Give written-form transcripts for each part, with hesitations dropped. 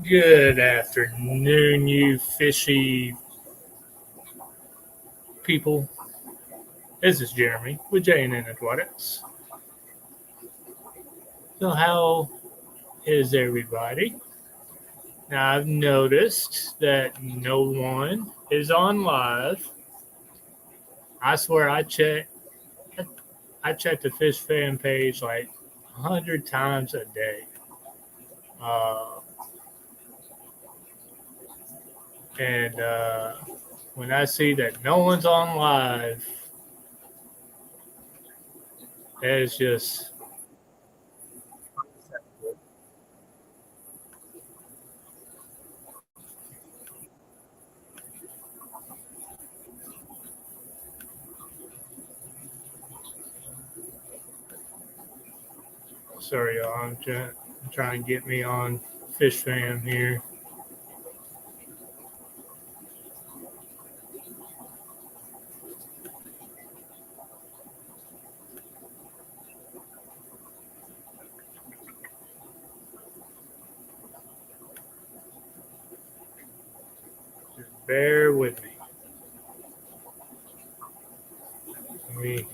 Good afternoon, you fishy people. This is Jeremy with J&N Aquatics. So, how is everybody? Now, I've noticed that no one is on live. I swear, I check the Fish fan page like 100 times a day. Uh, and when I see that no one's on live, it's just sorry, y'all. I'm trying to get me on Fish Fam here. Just bear with me. Let me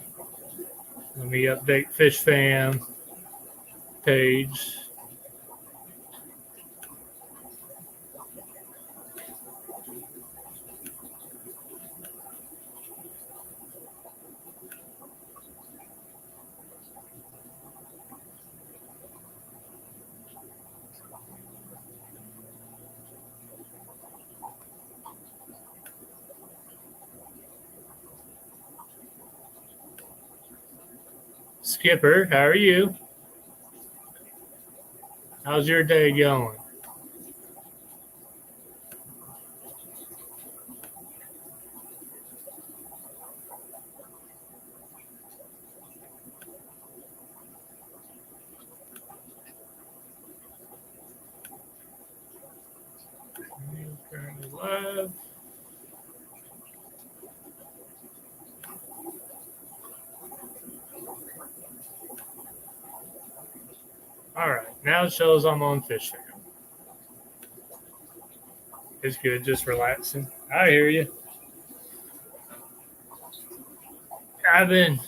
let me update Fish Fam page. Skipper, how are you? How's your day going? Currently live. All right, now it shows I'm on Fish Fam. It's good, just relaxing. I hear you. I've been,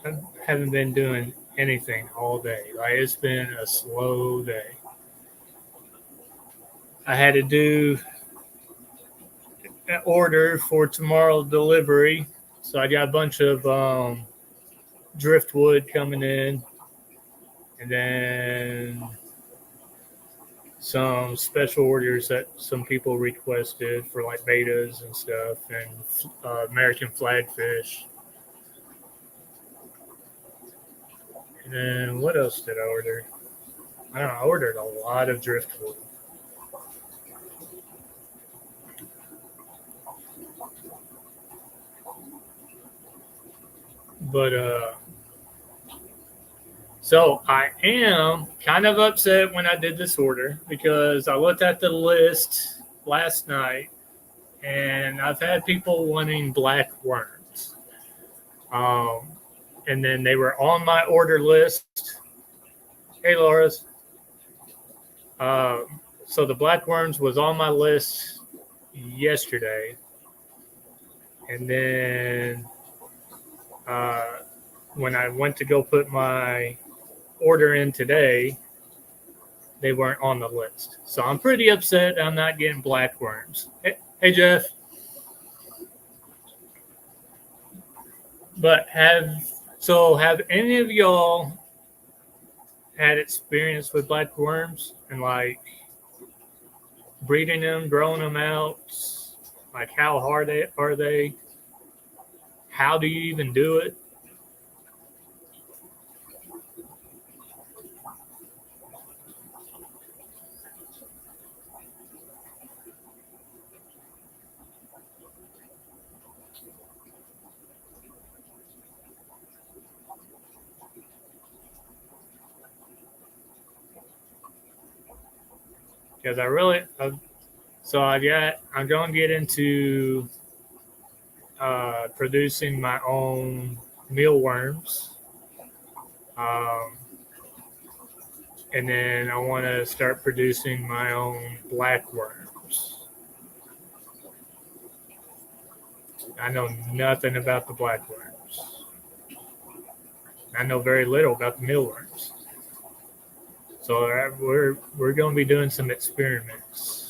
I haven't been doing anything all day. Like it's been a slow day. I had to do an order for tomorrow delivery, so I got a bunch of driftwood coming in, and then some special orders that some people requested for like betas and stuff, and American flagfish. And then what else did I order? I don't know. I ordered a lot of driftwood. But so I am kind of upset when I did this order because I looked at the list last night and I've had people wanting black worms. Um, and then they were on my order list. Hey, Laura's. Uh, so the black worms was on my list yesterday. And then uh, when I went to go put my order in today, they weren't on the list. So I'm pretty upset I'm not getting black worms. Hey Jeff. But have any of y'all had experience with black worms and like breeding them, growing them out? Like how hard are they? How do you even do it? Because I'm going to get into producing my own mealworms. Um, And then I want to start producing my own black worms. I know nothing about the black worms. I know very little about the mealworms. So we're going to be doing some experiments.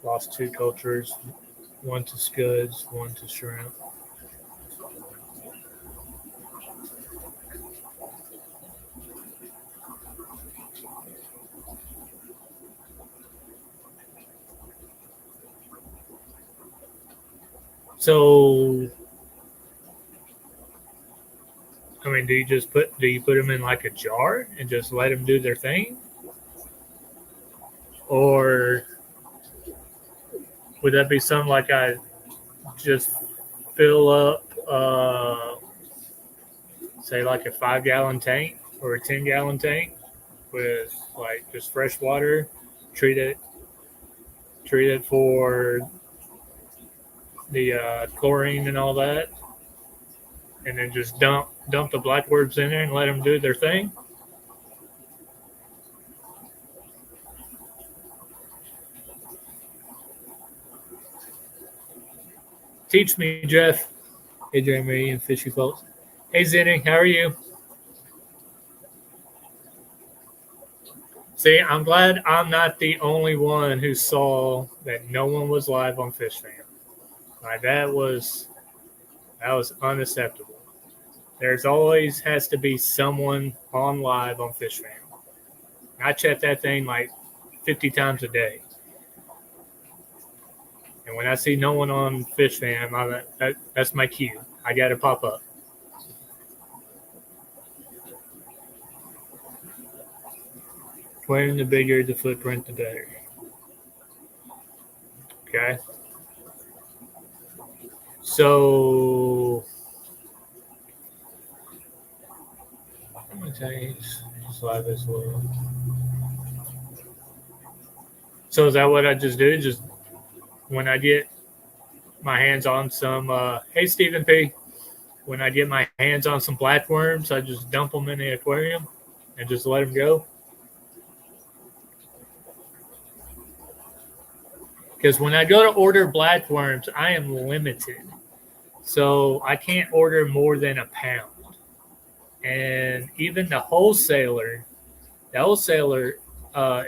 Lost 2 cultures, 1 to scuds, 1 to shrimp. So, I mean, do you put them in like a jar and just let them do their thing, or would that be something like I just fill up, say, like a 5-gallon tank or a 10-gallon tank with like just fresh water, treat it for the chlorine and all that, and then just dump the blackbirds in there and let them do their thing? Teach me, Jeff. Hey, Jeremy and Fishy Folks. Hey, Zenny, how are you? See, I'm glad I'm not the only one who saw that no one was live on FishFam. Like that was unacceptable. There's always has to be someone on live on FishFam. I check that thing like 50 times a day. And when I see no one on FishFam, that's my cue. I got to pop up. When the bigger the footprint, the better. Okay. So, I'm going to change slide this a little. So is that what I just do? Just when I get my hands on some, hey, Stephen P., when I get my hands on some black worms, I just dump them in the aquarium and just let them go. Because when I go to order black worms, I am limited. So I can't order more than a pound. And even the wholesaler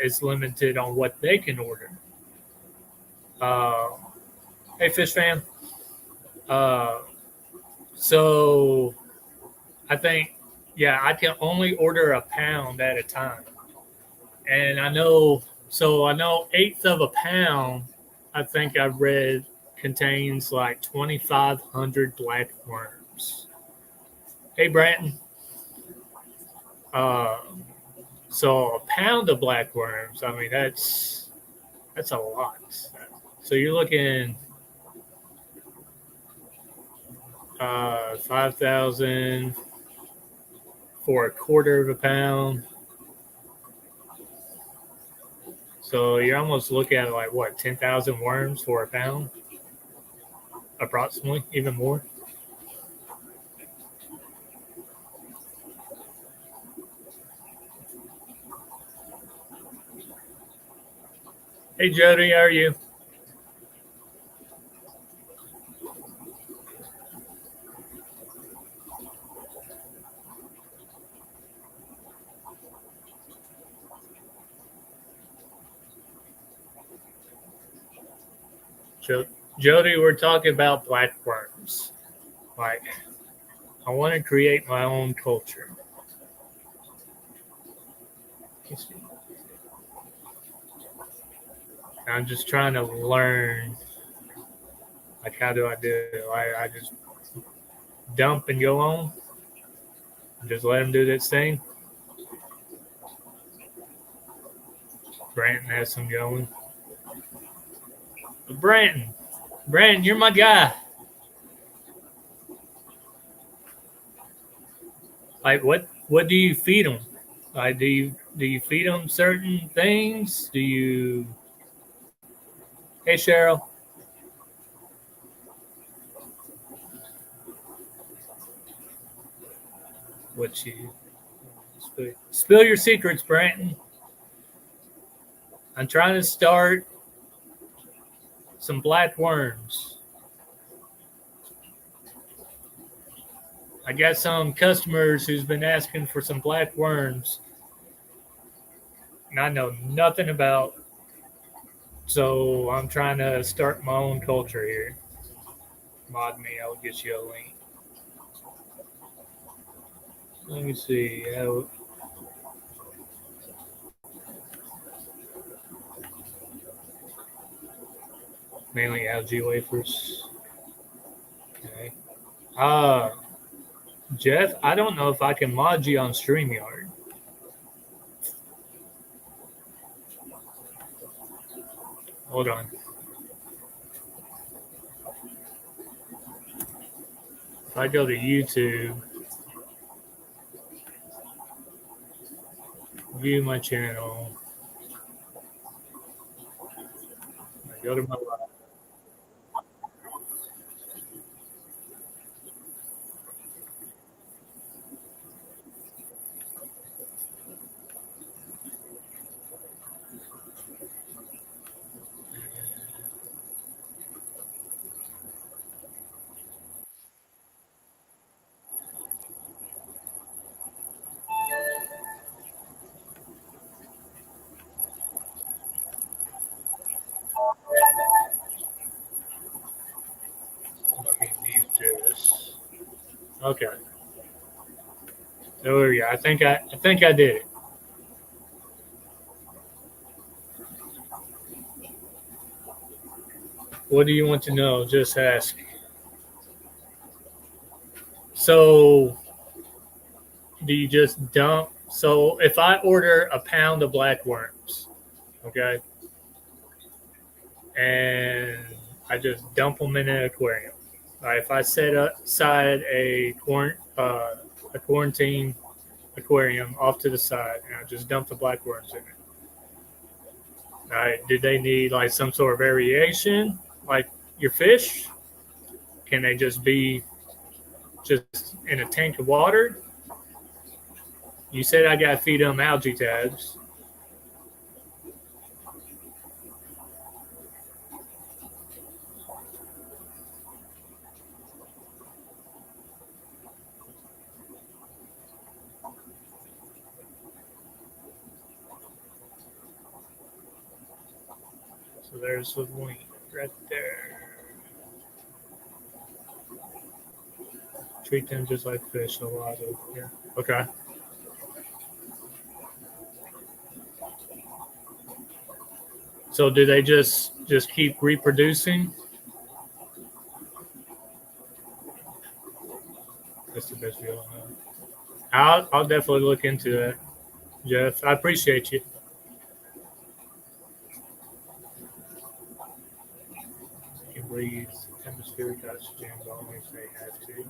is limited on what they can order. Hey, Fish Fam. So I think, yeah, I can only order a pound at a time. And I know 1/8 of a pound, I think I've read, contains like 2,500 black worms. Hey, Bratton. So a pound of black worms, I mean, that's a lot. So you're looking 5,000 for a quarter of a pound. So you're almost looking at like what, 10,000 worms for a pound, approximately, even more. Hey, Jody, how are you? Jody, we're talking about black worms. Like, I want to create my own culture. I'm just trying to learn, like, how do I do it? I just dump and go on. Just let them do this thing. Branton has some going. But Branton, you're my guy. Like, What do you feed them? Like, do you feed them certain things? Do you? Hey, Cheryl, what you spill your secrets, Branton? I'm trying to start some black worms. I got some customers who's been asking for some black worms, and I know nothing about. So I'm trying to start my own culture here. Mod me, I'll get you a link. Let me see. Mainly algae wafers. Okay. Uh, Jeff, I don't know if I can mod you on StreamYard. Hold on. If I go to YouTube, view my channel, I go to my live. Let me mute this. Okay. There we go. I think I did it. What do you want to know? Just ask. So do you just dump? So if I order a pound of black worms, okay, and I just dump them in an aquarium. If I set aside a quarantine aquarium off to the side, and I just dump the black worms in it. All right, do they need like some sort of variation, like your fish? Can they just be just in a tank of water? You said I got to feed them algae tabs. So there's the link right there. Treat them just like fish. A lot of here. Okay. So do they just keep reproducing? That's the best deal I know. I'll definitely look into that, Jeff. I appreciate you. You can breathe atmospheric oxygen as long as they have to.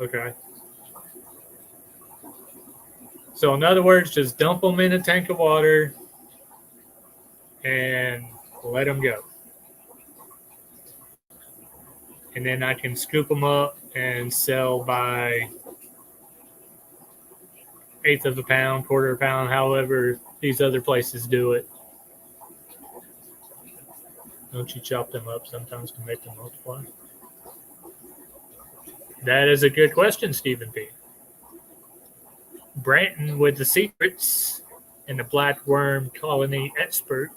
Okay. So in other words, just dump them in a tank of water and let them go. And then I can scoop them up and sell by eighth of a pound, quarter of a pound, however these other places do it. Don't you chop them up sometimes to make them multiply? That is a good question, Stephen P. Branton with the secrets and the black worm colony expert.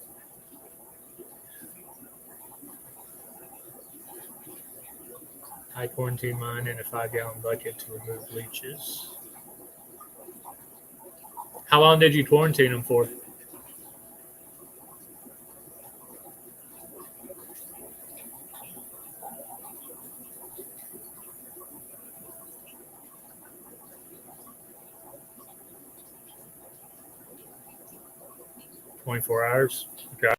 I quarantine mine in a 5-gallon bucket to remove leeches. How long did you quarantine them for? 24 hours. Okay.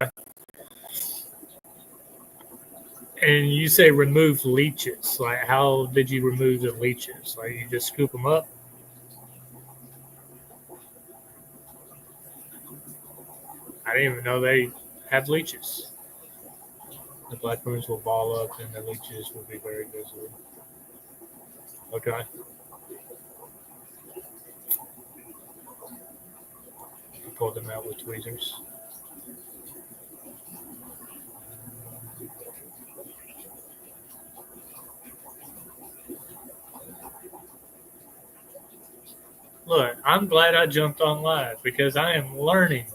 And you say remove leeches. Like, how did you remove the leeches? Like, you just scoop them up? I didn't even know they have leeches. The blackbirds will ball up and the leeches will be very visible. Okay. You pull them out with tweezers. Look, I'm glad I jumped on live because I am learning.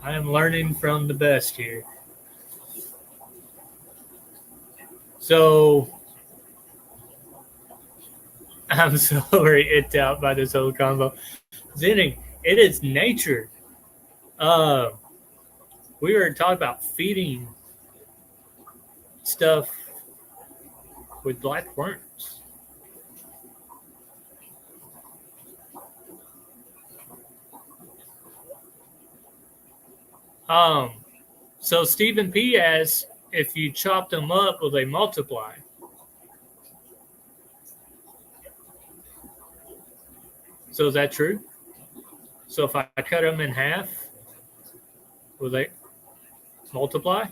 I am learning from the best here. So I'm so very icked out by this whole combo. Zinning, it is nature. Uh, we were talking about feeding stuff with black worms. Um, so Stephen P asks, if you chop them up, will they multiply? So is that true? So if I cut them in half, will they multiply?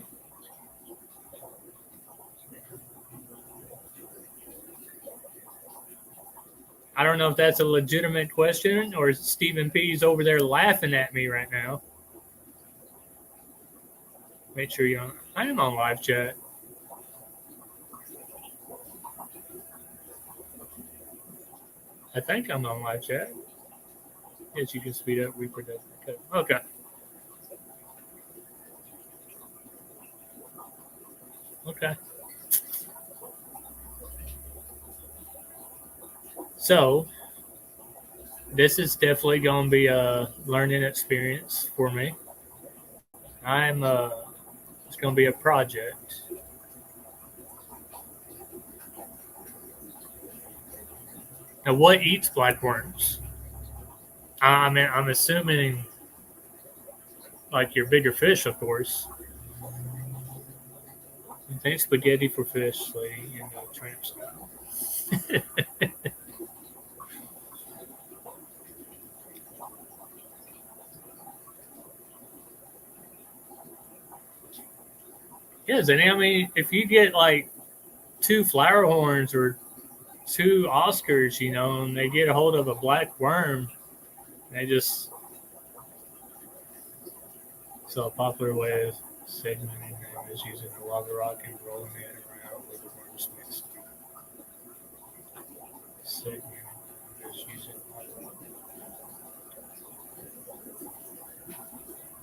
I don't know if that's a legitimate question or Stephen P's over there laughing at me right now. Make sure you're on. I am on live chat. I think I'm on live chat. Yes, you can speed up reproduction. Okay. Okay. So this is definitely going to be a learning experience for me. It's going to be a project. Now, what eats black worms? I mean, I'm assuming like your bigger fish, of course. I think spaghetti for fish, lady, in the tramp style. Yes, and I mean, if you get like two flower horns or two Oscars, and they get a hold of a black worm, they just. So a popular way of segmenting them is using a lava rock and rolling it around with the worms mixed. Segmenting them is using lava rock.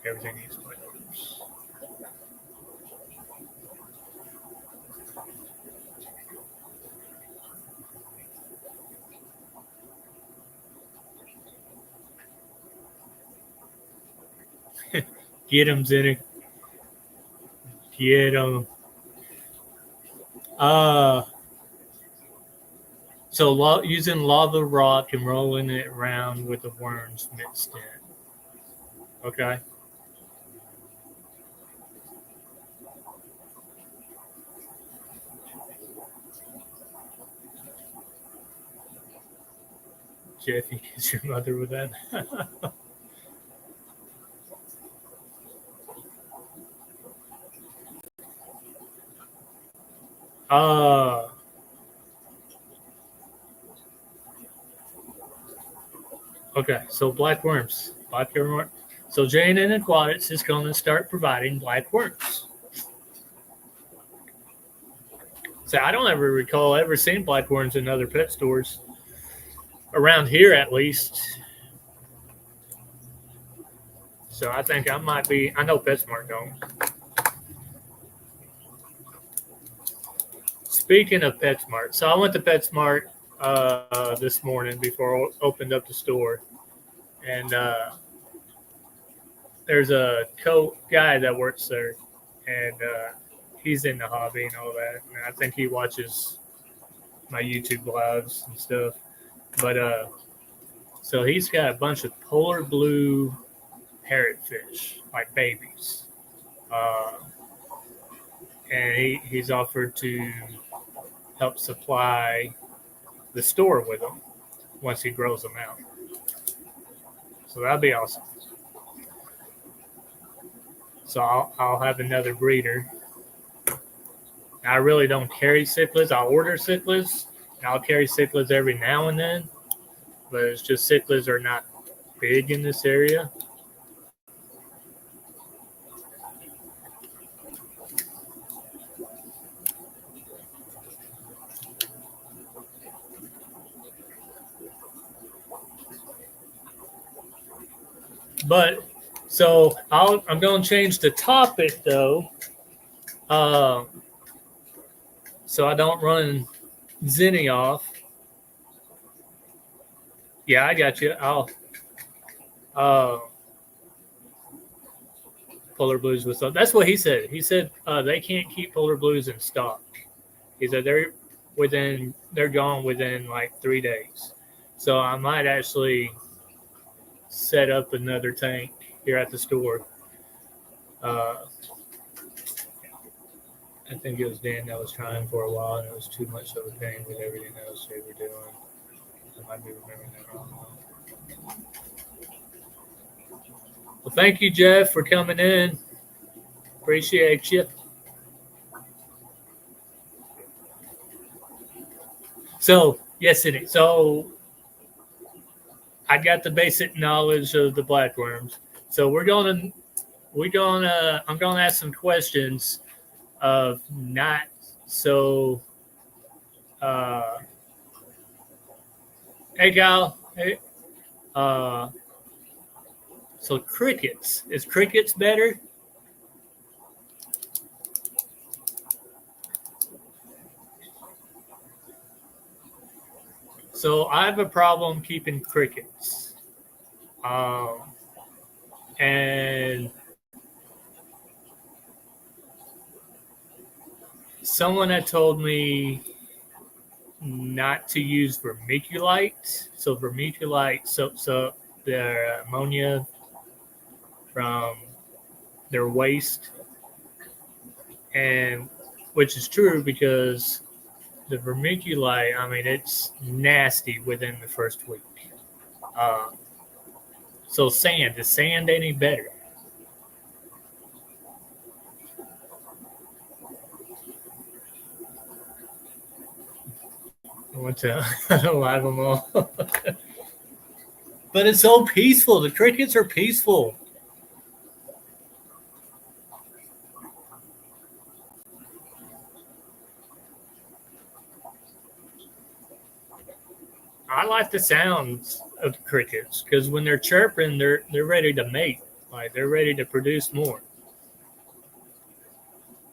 Everything needs black worms. Get them, Zinni. Get them. So using lava rock and rolling it around with the worms mixed in. Okay. Jeffy, is your mother with that? uh okay, so black worms. Black worm. So Jane and Aquatics is going to start providing black worms. So I don't ever recall ever seeing black worms in other pet stores. Around here at least. So I think I might be. I know PetSmart don't. Speaking of PetSmart, so I went to PetSmart this morning before I opened up the store, and there's a guy that works there, and he's in the hobby and all that. And I think he watches my YouTube lives and stuff. But so he's got a bunch of polar blue parrotfish, like babies. and he's offered to help supply the store with them once he grows them out. So that'd be awesome. So I'll have another breeder. I really don't carry cichlids. I'll order cichlids. I'll carry cichlids every now and then, but it's just cichlids are not big in this area. But so I'm going to change the topic though, so I don't run Zinni off. Yeah, I got you. I'll polar blues with stuff. That's what he said. He said they can't keep polar blues in stock. He said they're gone within like 3 days. So I might actually set up another tank here at the store. I think it was Dan that was trying for a while, and it was too much of a pain with everything else they were doing. I might be remembering that wrong. Well, thank you, Jeff, for coming in. Appreciate you. So, yes, it is. So, I got the basic knowledge of the blackworms. So I'm gonna ask some questions of not so. Hey, Kyle. Hey. So crickets. Is crickets better? So I have a problem keeping crickets. And someone had told me not to use vermiculite. So vermiculite soaks up their ammonia from their waste, and which is true because the vermiculite, I mean, it's nasty within the first week. So sand, is sand any better? I want to live them all. But it's so peaceful. The crickets are peaceful. I like the sounds of the crickets because when they're chirping, they're ready to mate. Like they're ready to produce more.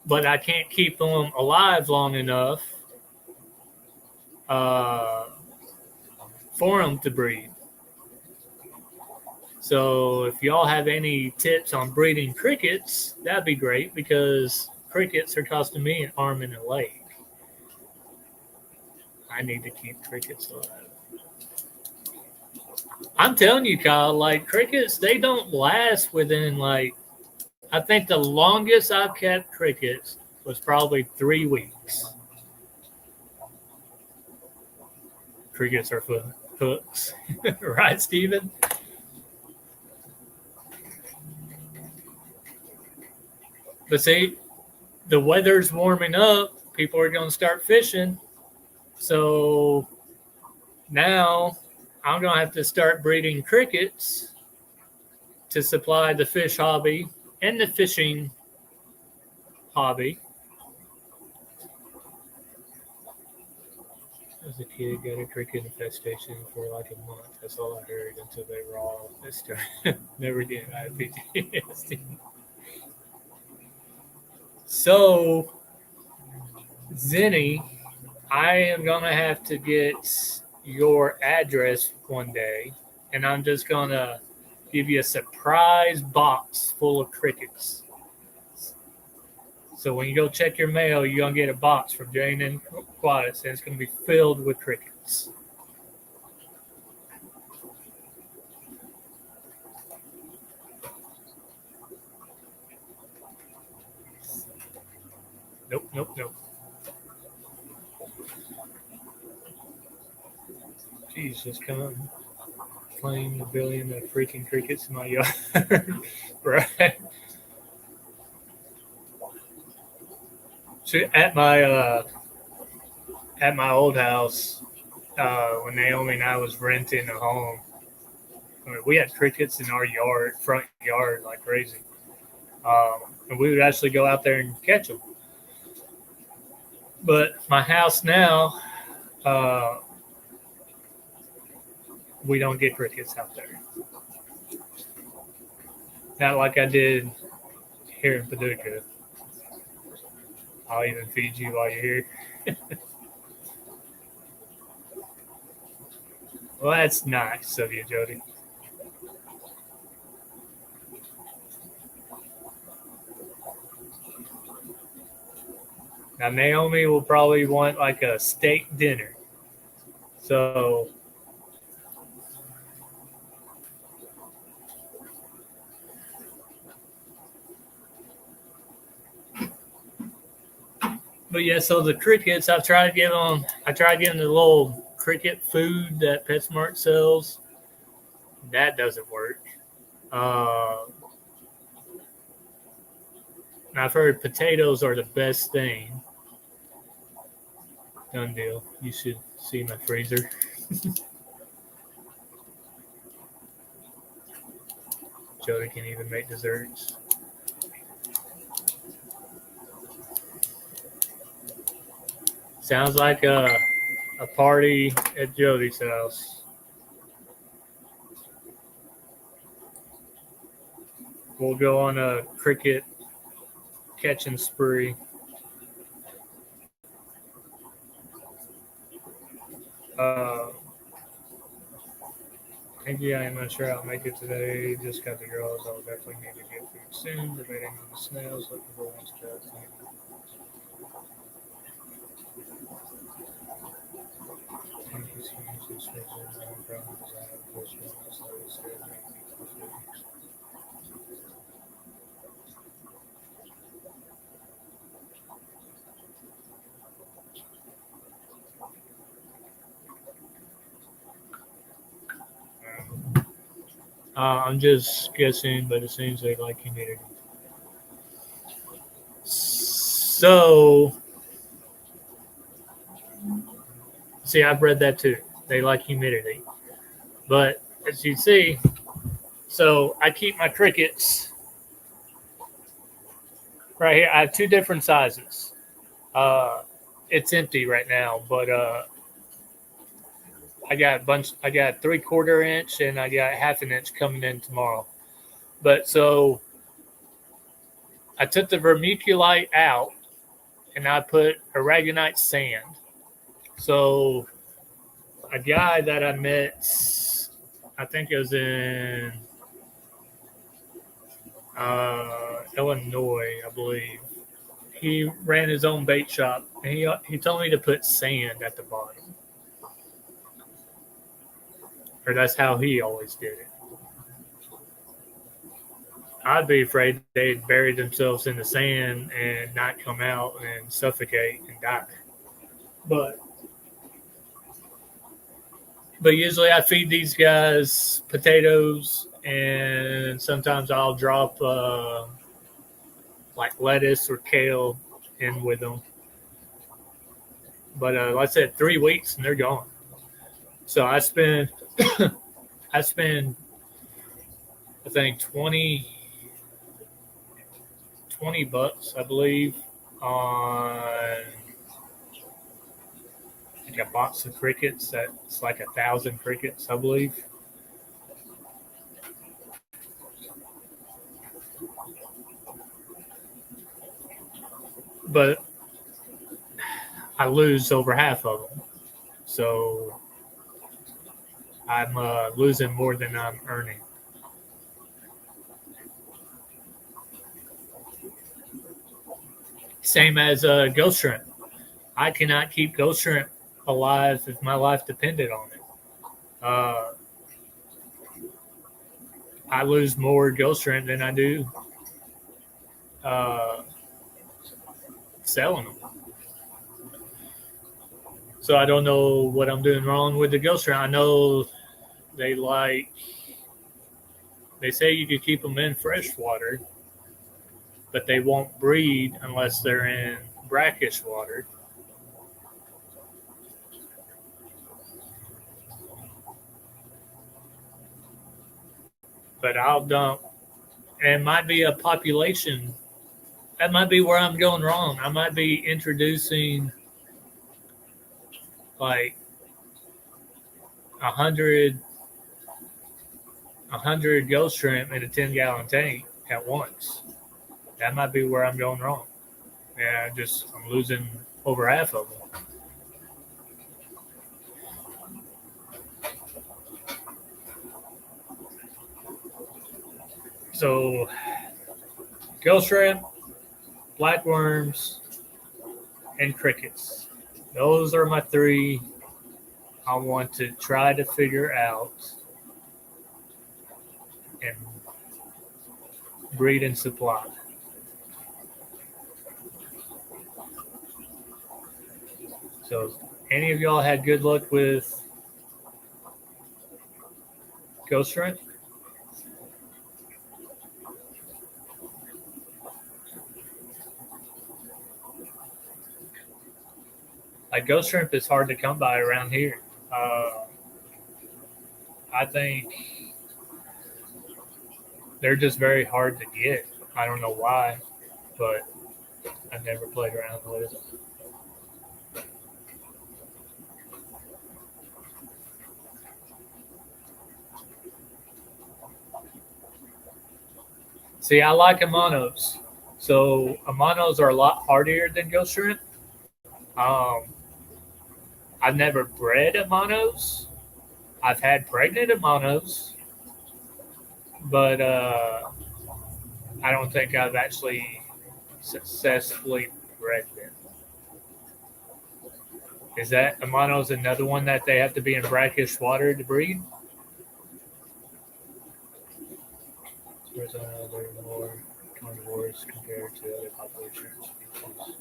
But I can't keep them alive long enough for them to breed. So if y'all have any tips on breeding crickets, that'd be great because crickets are costing me an arm and a leg. I need to keep crickets alive. I'm telling you, Kyle, like crickets, they don't last within like, I think the longest I've kept crickets was probably 3 weeks. Crickets are for hooks. Right, Steven? But see, the weather's warming up. People are going to start fishing. So now I'm going to have to start breeding crickets to supply the fish hobby and the fishing hobby. As a kid, got a cricket infestation for like a month. That's all I heard until they were all never again. I had PTSD. So, Zinni, I am going to have to get your address one day, and I'm just going to give you a surprise box full of crickets. So when you go check your mail, you're going to get a box from Jane and Quaddis, and it's going to be filled with crickets. Nope, nope, nope. Jeez, just come on. Claim a billion of freaking crickets in my yard. Right. So at my old house, when Naomi and I was renting a home, I mean, we had crickets in our yard, front yard, like crazy. And we would actually go out there and catch them. But my house now, uh, we don't get crickets out there. Not like I did here in Paducah. I'll even feed you while you're here. Well, that's nice of you, Jody. Now, Naomi will probably want like a steak dinner. So, but yeah, so the crickets, I tried giving the little cricket food that PetSmart sells. That doesn't work. Uh, I've heard potatoes are the best thing. Done deal. You should see my freezer. Jody can even make desserts. Sounds like a party at Jody's house. We'll go on a cricket catching spree. Thank you. I'm not sure I'll make it today. Just got the girls. I'll definitely need to get food soon. Debating on the snails. Looking for one's cut. I'm just guessing, but it seems they like humidity. So, see, I've read that too. They like humidity. But as you see, so I keep my crickets right here. I have two different sizes. Uh, it's empty right now, but I got a bunch. I got 3/4 inch and I got 1/2 inch coming in tomorrow. But so I took the vermiculite out and I put aragonite sand. So a guy that I met, I think it was in Illinois, I believe. He ran his own bait shop, and he told me to put sand at the bottom, or that's how he always did it. I'd be afraid they'd bury themselves in the sand and not come out and suffocate and die. But usually I feed these guys potatoes, and sometimes I'll drop like lettuce or kale in with them. But like I said, 3 weeks and they're gone. So I spend I spend I think 20 bucks, I believe, on like a box of crickets. That's like 1,000 crickets, I believe. But I lose over half of them. So I'm losing more than I'm earning. Same as ghost shrimp. I cannot keep ghost shrimp alive if my life depended on it. Uh, I lose more ghost shrimp than I do uh, selling them. So I don't know what I'm doing wrong with the ghost shrimp. I know they say you could keep them in fresh water, but they won't breed unless they're in brackish water. But I'll dump, and it might be a population. That might be where I'm going wrong. I might be introducing like 100 ghost shrimp in a 10-gallon tank at once. That might be where I'm going wrong. Yeah, I'm losing over half of them. So, ghost shrimp, blackworms, and crickets. Those are my three I want to try to figure out and breed and supply. So, any of y'all had good luck with ghost shrimp? Like ghost shrimp is hard to come by around here. I think they're just very hard to get. I don't know why, but I've never played around with it. See, I like Amanos. So Amanos are a lot hardier than ghost shrimp. I've never bred Amanos. I've had pregnant Amanos, but I don't think I've actually successfully bred them. Is that Amanos another one that they have to be in brackish water to breed? There's another more carnivores compared to other population species.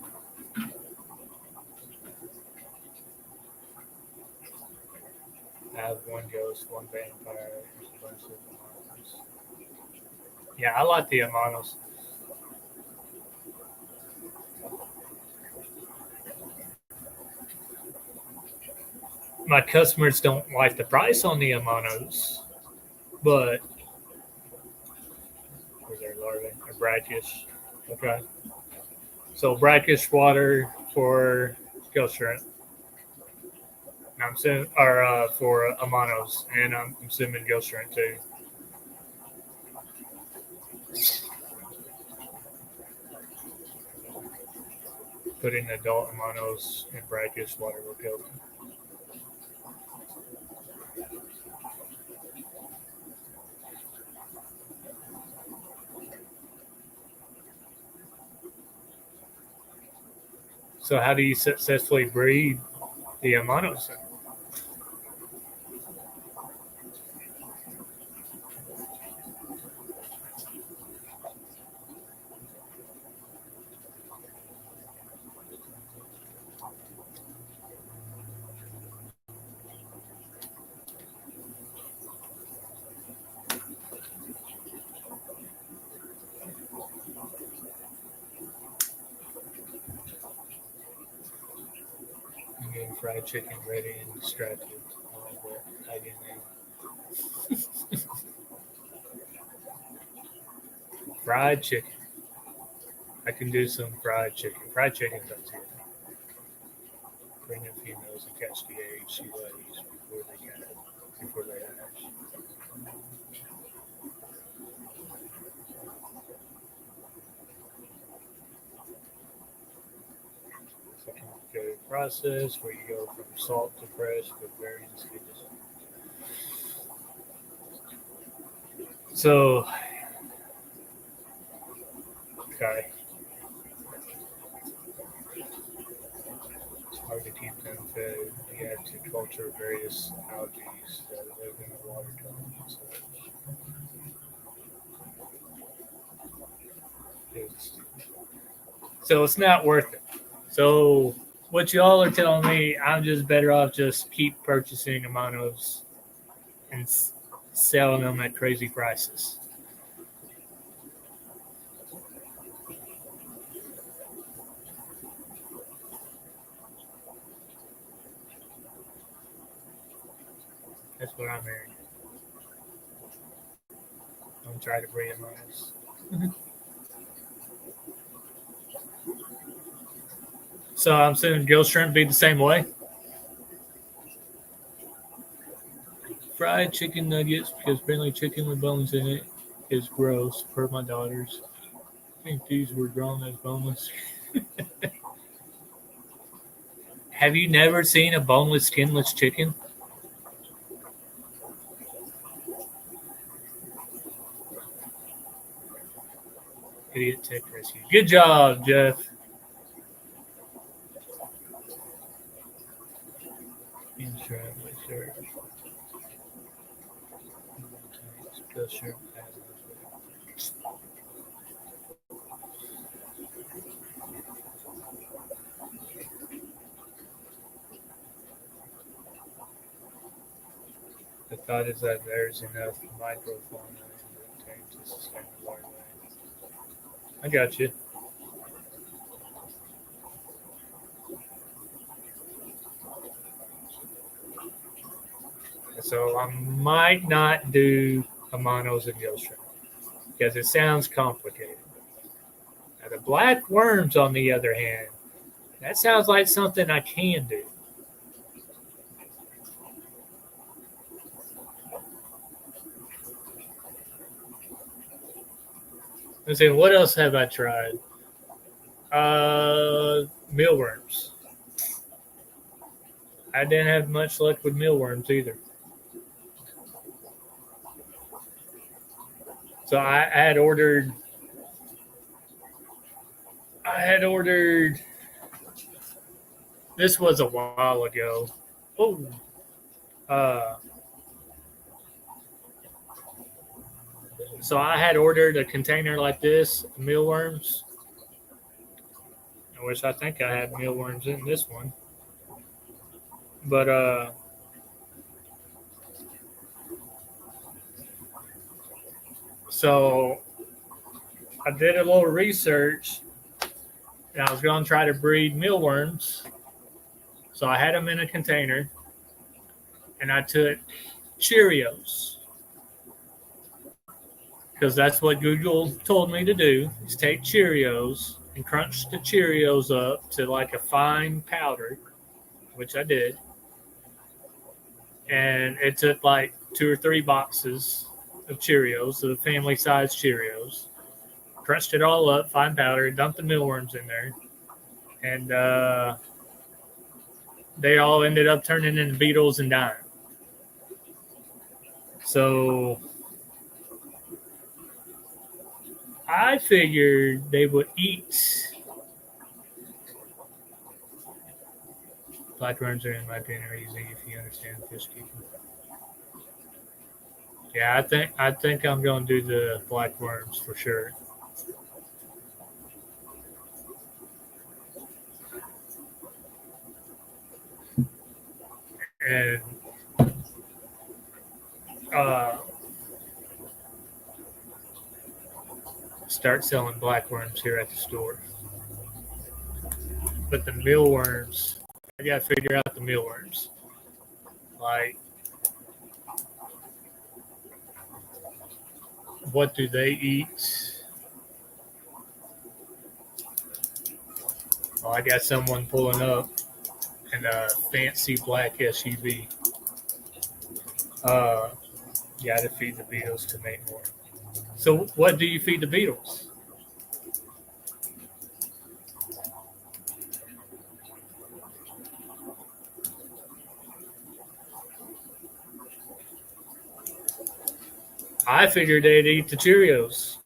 I have one ghost, one vampire, there's a bunch of Amanos. Yeah, I like the Amanos. My customers don't like the price on the Amanos, but they're larvae or brackish. Okay. So brackish water for ghost shrimp. I'm assuming, or for Amanos, and I'm assuming ghost shrimp too. Putting adult Amanos in brackish water will kill them. So how do you successfully breed the Amanos? I'm getting fried chicken ready and distracted. Fried chicken. I can do some fried chicken. Fried chicken does good. Pregnant females and catch the eggs she lays before they hatch. It's a complicated process where you go from salt to fresh with varying stages. So, okay. It's hard to keep them fed. You have to culture various algae that live in the water column. So it's not worth it. So what y'all are telling me, I'm just better off just keep purchasing Amanos and selling them at crazy prices. That's what I'm hearing. Don't try to breed Amanos. So I'm assuming gill shrimp be the same way. Fried chicken nuggets, because apparently chicken with bones in it is gross per my daughters. I think these were drawn as boneless. Have you never seen a boneless, skinless chicken? Idiot tech rescue. Good job, Jeff. The thought is that there's enough microfauna in the tank to sustain the waterway. I got you. So I might not do Amanos and gill shrimp because it sounds complicated. Now, the black worms, on the other hand, that sounds like something I can do. Let's see, what else have I tried? Mealworms. I didn't have much luck with mealworms either. So I had ordered. I had ordered. This was a while ago. Oh, uh, so I had ordered a container like this, mealworms, which I think I had mealworms in this one. But so I did a little research, and I was going to try to breed mealworms. So I had them in a container, and I took Cheerios because that's what Google told me to do: is take Cheerios and crunch the Cheerios up to like a fine powder, which I did. And it took like 2 or 3 boxes of Cheerios, the family size Cheerios. Crunched it all up, fine powder, dumped the mealworms in there, and they all ended up turning into beetles and dying. So I figured they would eat. Blackworms are, in my opinion, are easy if you understand fish keeping. Yeah, I think I'm going to do the blackworms for sure. And start selling blackworms here at the store. But the mealworms, I got to figure out the mealworms. Like, what do they eat? Oh, I got someone pulling up in a fancy black SUV. Uh, got to feed the beetles to make more. So, what do you feed the beetles? I figured they'd eat the Cheerios.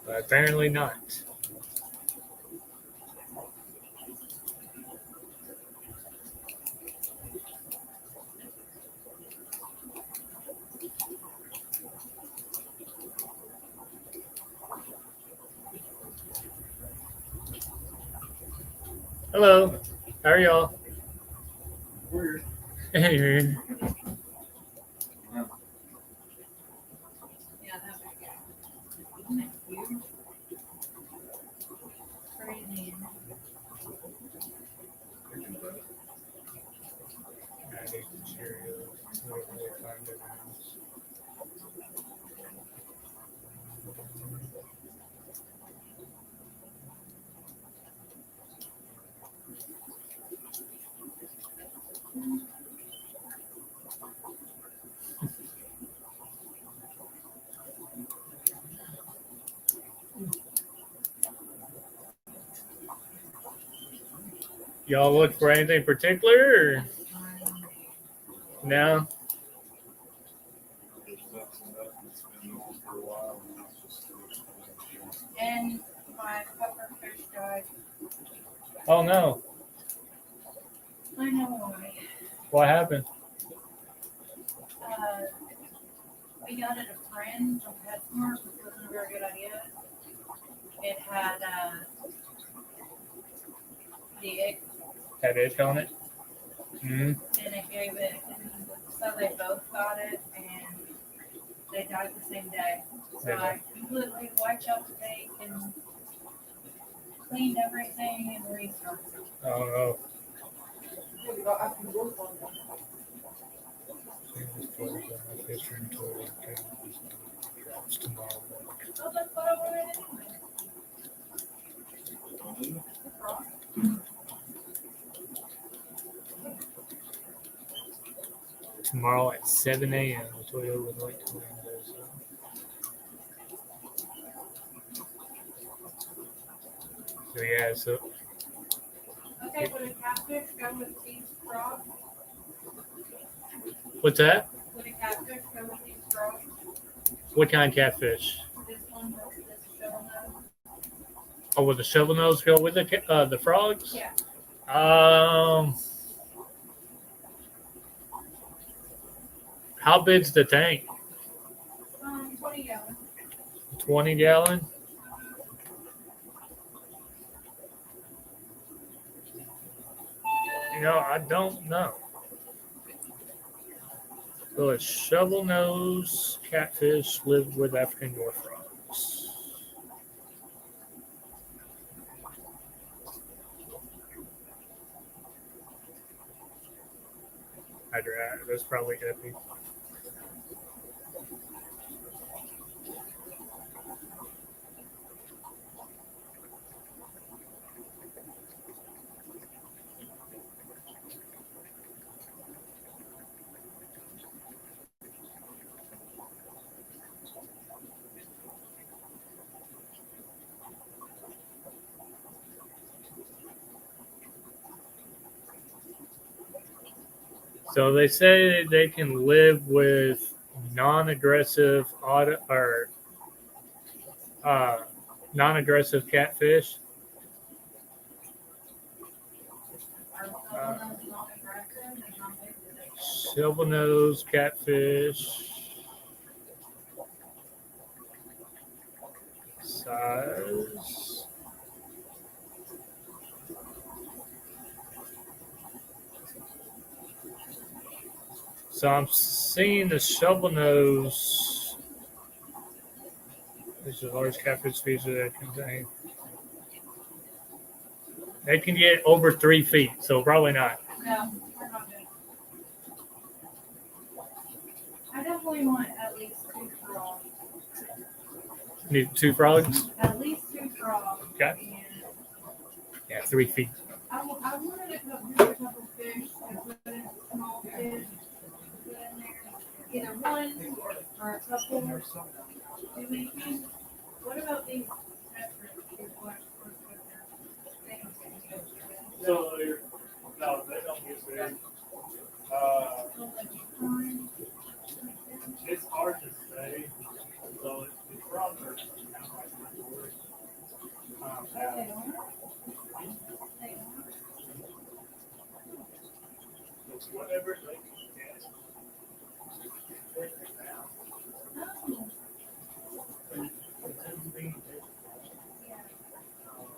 But apparently not. Hello. How are y'all? Weird. Hey. Yeah, that big guy. Isn't it huge? Crazy. I need Cheerios. I don't really find it nice. Y'all look for anything particular or no? There's nothing that it's been on for a while. And it's just And my puffer fish died. Oh no. I know why. What happened? We got it a friend from PetSmart, which wasn't a very good idea. It had the egg, Had itch on it? Mm-hmm. and it gave it, and so they both got it, and they died the same day. So I completely wiped out the tank and cleaned everything and restarted. Oh no. Drops tomorrow. Oh, that's what I wanted anyway. Tomorrow at 7 a.m. Toyota would like to win those. So yeah, so Okay, would a catfish go with these frogs? what's that? Would a catfish go with these frogs? What kind of catfish? This one, this shovel nose? Oh, will the shovel nose go with the frogs? Yeah. How big's the tank? 20 gallons. 20 gallon? I don't know. Will a shovel nose catfish live with African dwarf frogs? That's probably epic. So they say they can live with non-aggressive non-aggressive catfish. Are shovel nose not aggressive? And how big do they go? Silver nose catfish. Size. So I'm seeing the shovel nose. This is a large catfish species that contain. They can get over 3 feet, so probably not. No, we're not good. I definitely want at least 2 frogs. Need 2 frogs? At least 2 frogs. Okay. And Yeah, 3 feet. I wanted a couple fish to put in small fish to put in there. Either one or a couple. Do we think? What about these peppers? They don't get good. No, they don't get big. It's hard to say. So it's frogs are kind of like They are. They are. it's whatever they can get. Oh.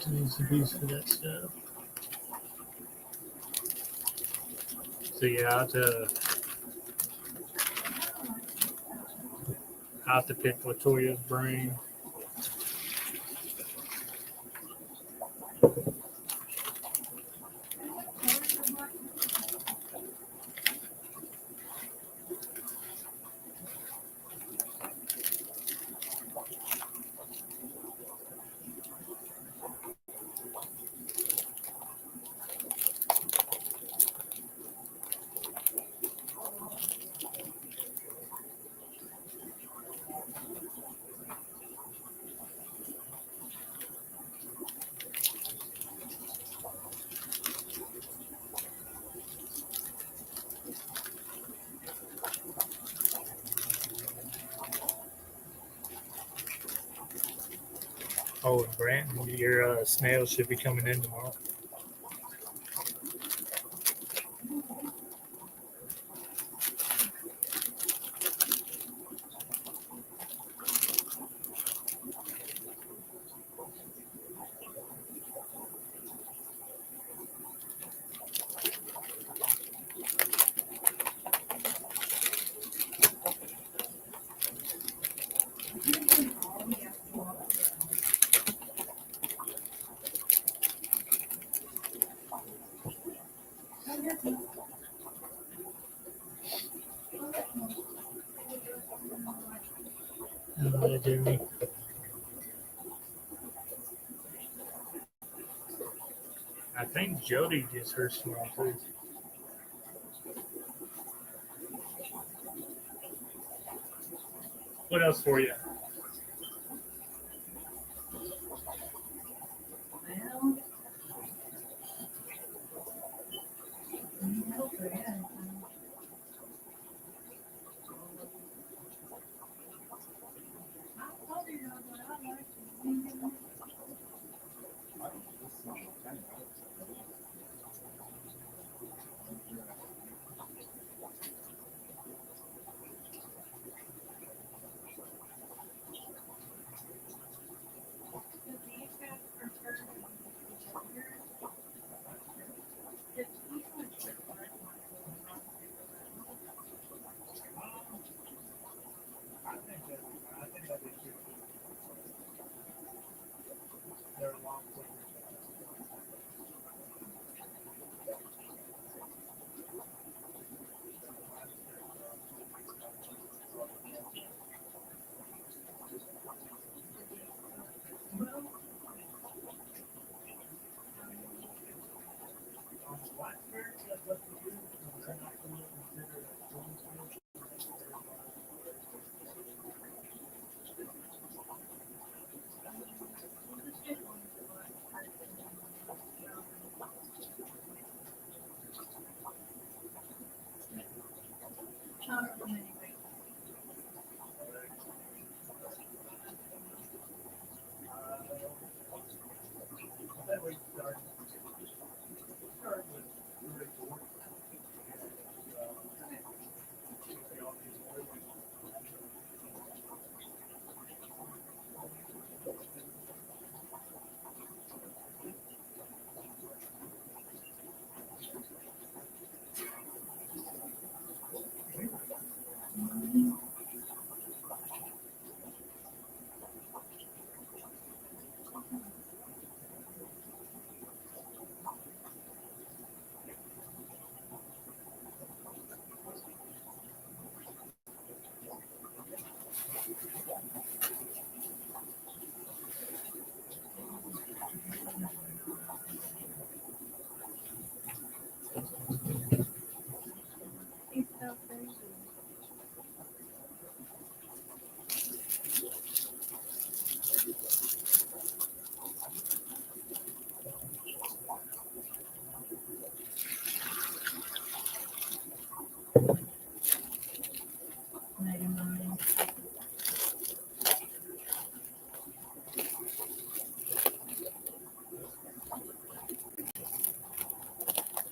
Needs to be for that stuff. So yeah, I have to pick Latoya's brain. Oh, and Brandon, your snail should be coming in tomorrow. Jimmy. I think Jody gets her small too. What else for you?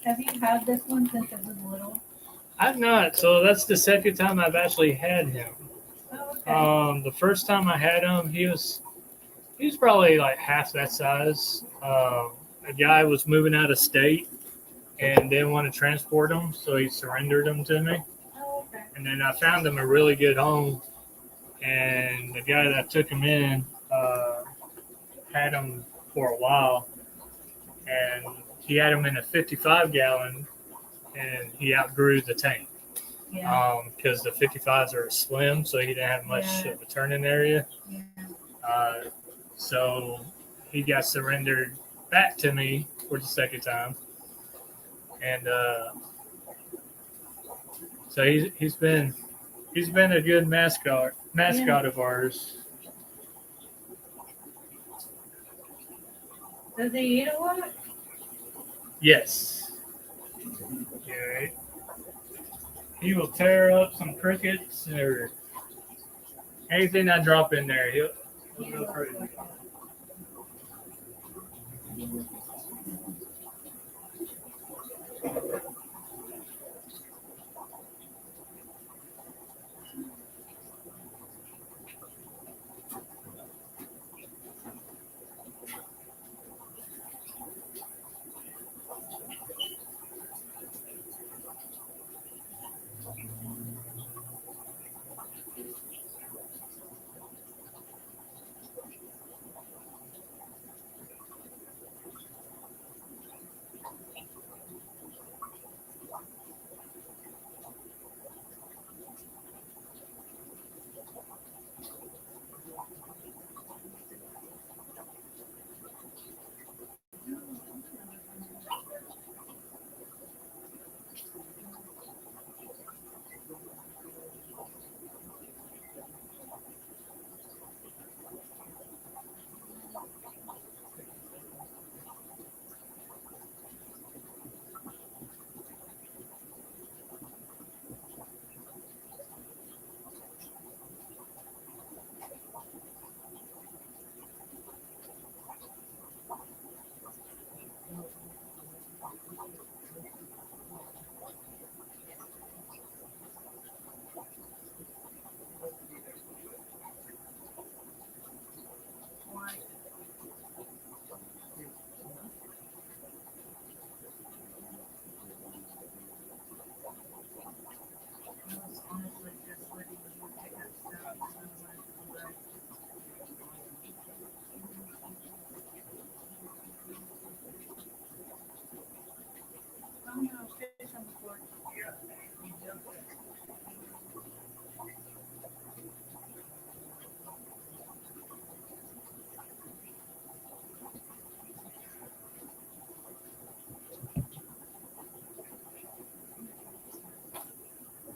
Have you had this one since it was little? I've not. So that's the second time I've actually had him. Oh, okay. The first time I had him, he was He's probably like half that size. A guy was moving out of state and didn't want to transport him, so he surrendered him to me. Oh, okay. And then I found him a really good home, and the guy that took him in had him for a while, and he had him in a 55-gallon, and he outgrew the tank Yeah. because the 55s are slim, so he didn't have much of a turning area. Yeah. So he got surrendered back to me for the second time, and so he's been a good mascot of ours. Does he eat a lot? Yes. Yeah. He will tear up some crickets or anything I drop in there. He'll go crazy.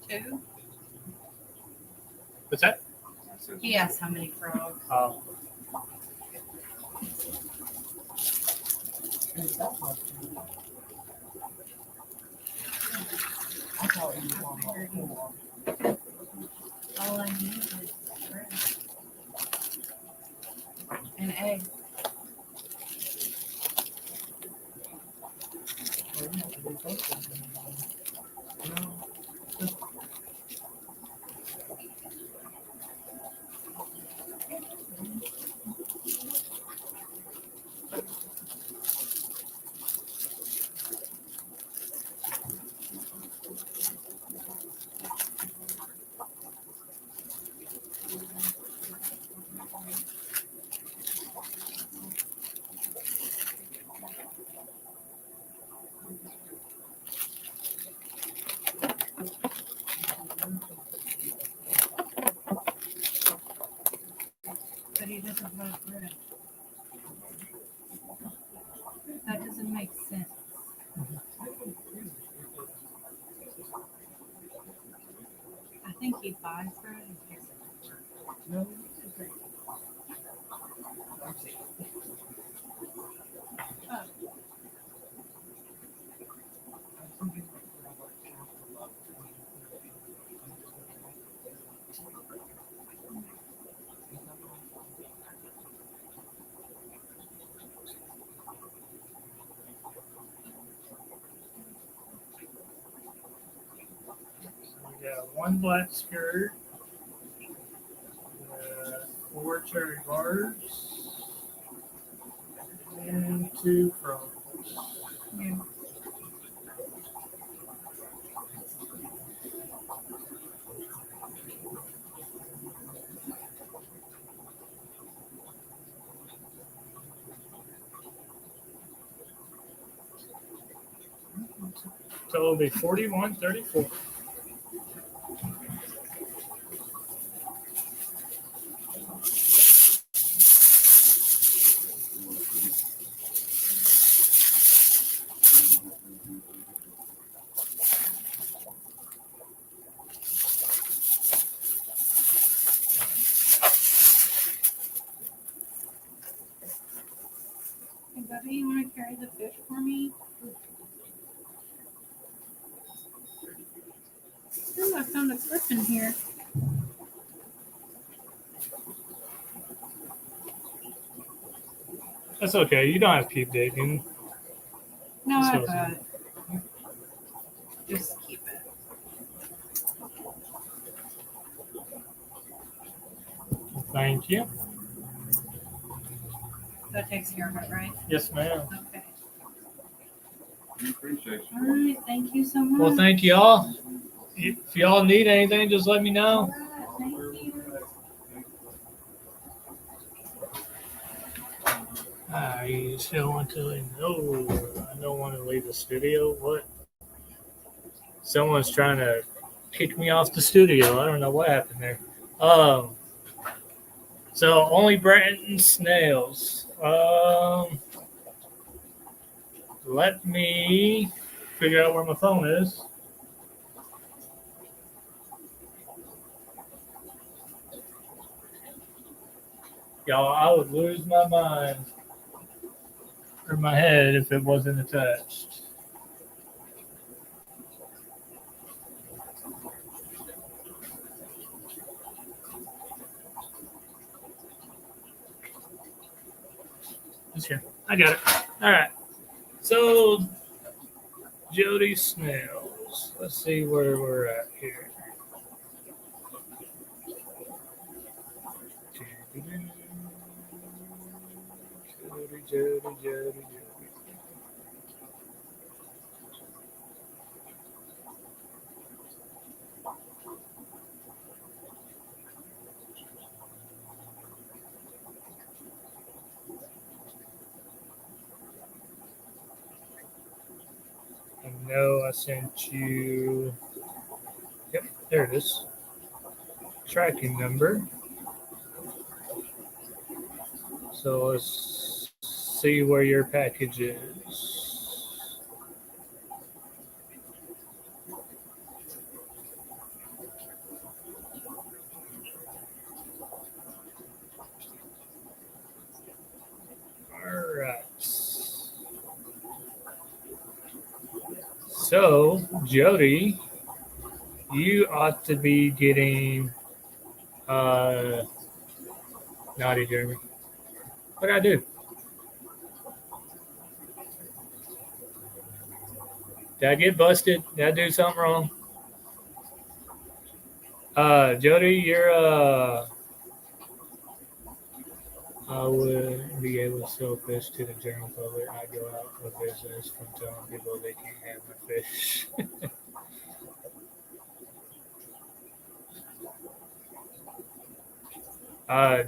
Two. What's that? He asked how many frogs. All I need is bread and eggs. But he doesn't have bread. That doesn't make sense. I think he buys bread and gives it. We got one black skirt, 4 cherry bars, two from. Yeah. So it'll be 41.34. Hey, Bubby, you want to carry the fish for me? Ooh, I found a clip in here. That's okay. You don't have to keep digging. No, I So- got it. Just keep it. Thank you. That takes care of it, right? Yes, ma'am. Okay. We appreciate All you. right. Thank you so much. Well, thank y'all. If y'all need anything, just let me All know. right. Thank you. I still want to. No, I don't want to leave the studio. What? Someone's trying to kick me off the studio. I don't know what happened there. So only Brenton snails. Let me figure out where my phone is. Y'all, I would lose my mind or my head if it wasn't attached. It's here. I got it. All right. So, Jody Snails. Let's see where we're at here. Jody. I know I sent you. Yep, there it is. Tracking number. So let's see where your package is. All right. So, Jody, you ought to be getting naughty Jeremy. What did I do? Did I get busted? Did I do something wrong? Jody, you're I would be able to sell fish to the general public. I go out of business from telling people they can't have my fish.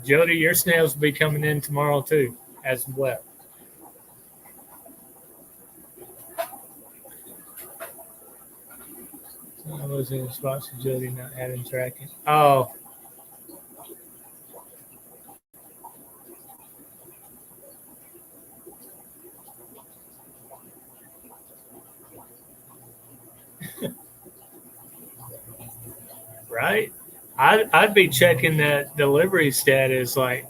Jody, your snails will be coming in tomorrow too, as well. I was in response to Jody not having tracking. Oh, right. I'd be checking that delivery status like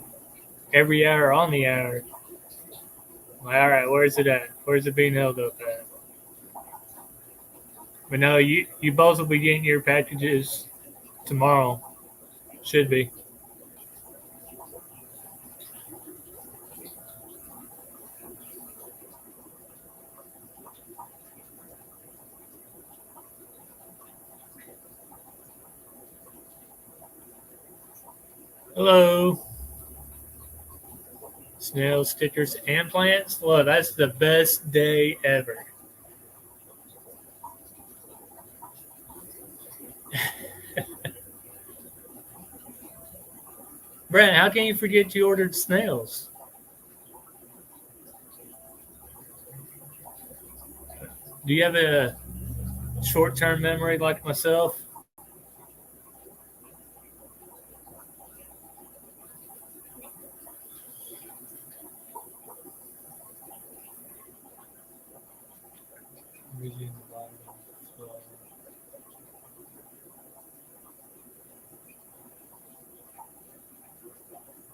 every hour on the hour. Like, all right, where's it at? Where's it being held up at? But no, you both will be getting your packages tomorrow. Should be. Hello. snail stickers and plants. Look, that's the best day ever. Brent, how can you forget you ordered snails? Do you have a short-term memory like myself?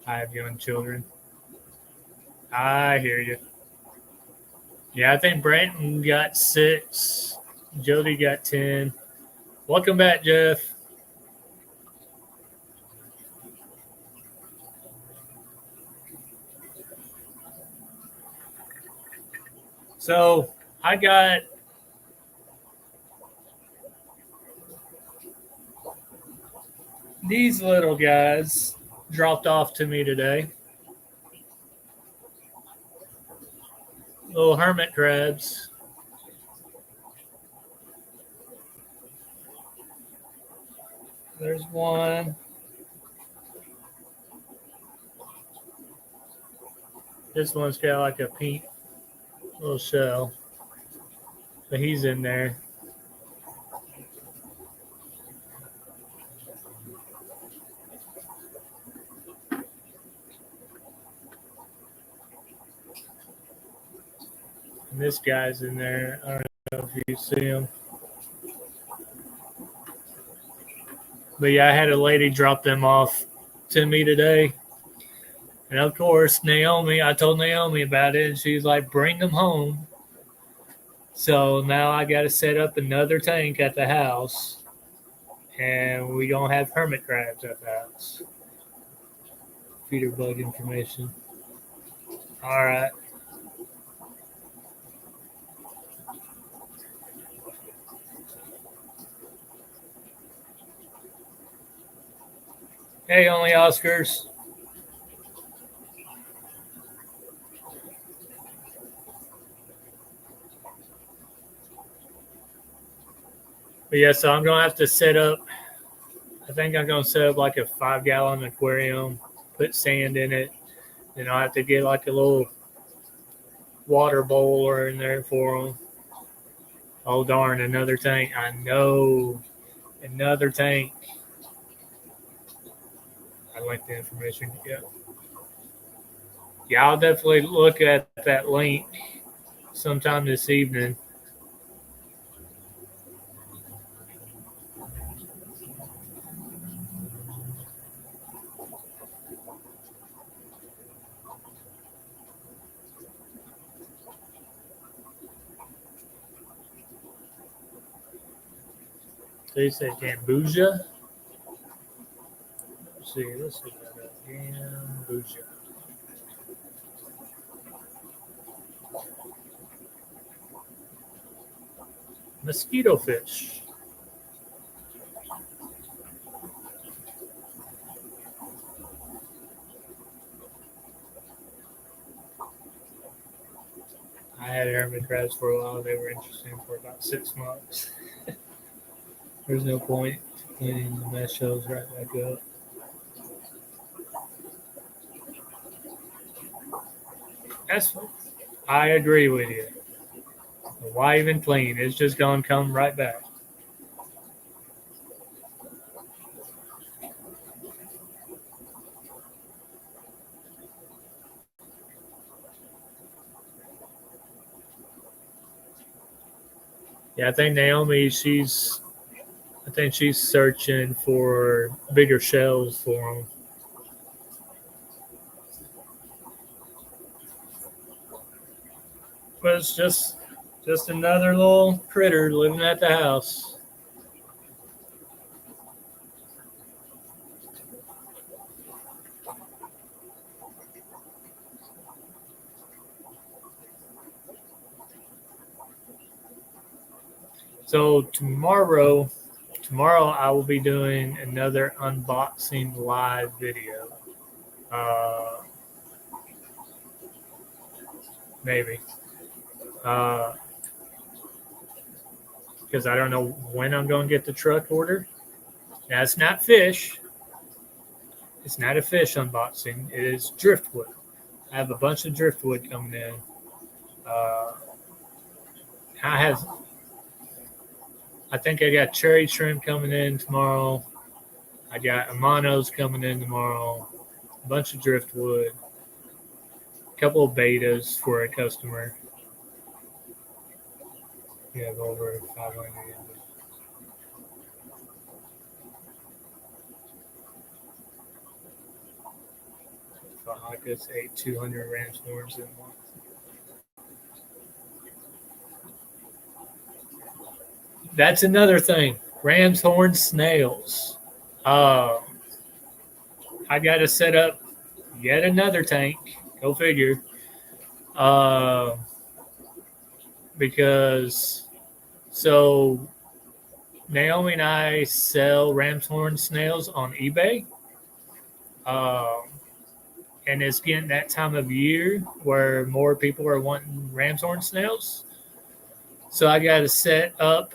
I have young children. I hear you. Yeah, I think Brandon got 6. Jody got 10. Welcome back, Jeff. So I got these little guys dropped off to me today. Little hermit crabs. There's one. This one's got like a pink little shell. But he's in there. And this guy's in there. I don't know if you see him. But yeah, I had a lady drop them off to me today. And of course, I told Naomi about it, and she's like, bring them home. So now I got to set up another tank at the house, and we're going to have hermit crabs at the house. Feeder bug information. All right. Hey, only Oscars. But yeah, so I'm going to have to set up, I think I'm going to set up like a 5-gallon aquarium, put sand in it. Then I'll have to get like a little water bowler in there for them. Oh, darn, another tank. I know. Another tank. I like the information. Yeah, I'll definitely look at that link sometime this evening. They said Gambusia. Let's see that up. Gambusia. Mosquito fish. I had hermit crabs for a while. They were interesting for about 6 months. There's no point cleaning the mesh shells right back up. I agree with you. Why even clean? It's just going to come right back. Yeah, I think Naomi, she's searching for bigger shells for them. But it's just another little critter living at the house. So tomorrow I will be doing another unboxing live video. maybe. Because I don't know when I'm going to get the truck order. Now, it's not fish. It's not a fish unboxing. It is driftwood. I have a bunch of driftwood coming in. Uh, I think I got cherry shrimp coming in tomorrow. I got Amanos coming in tomorrow. A bunch of driftwood. A couple of betas for a customer. We have over 500. Fahakas ate 200 ram's horns in one. That's another thing. Ram's horn snails. I got to set up yet another tank. Go figure. Because so Naomi and I sell ram's horn snails on eBay. And it's getting that time of year where more people are wanting ram's horn snails. So I got to set up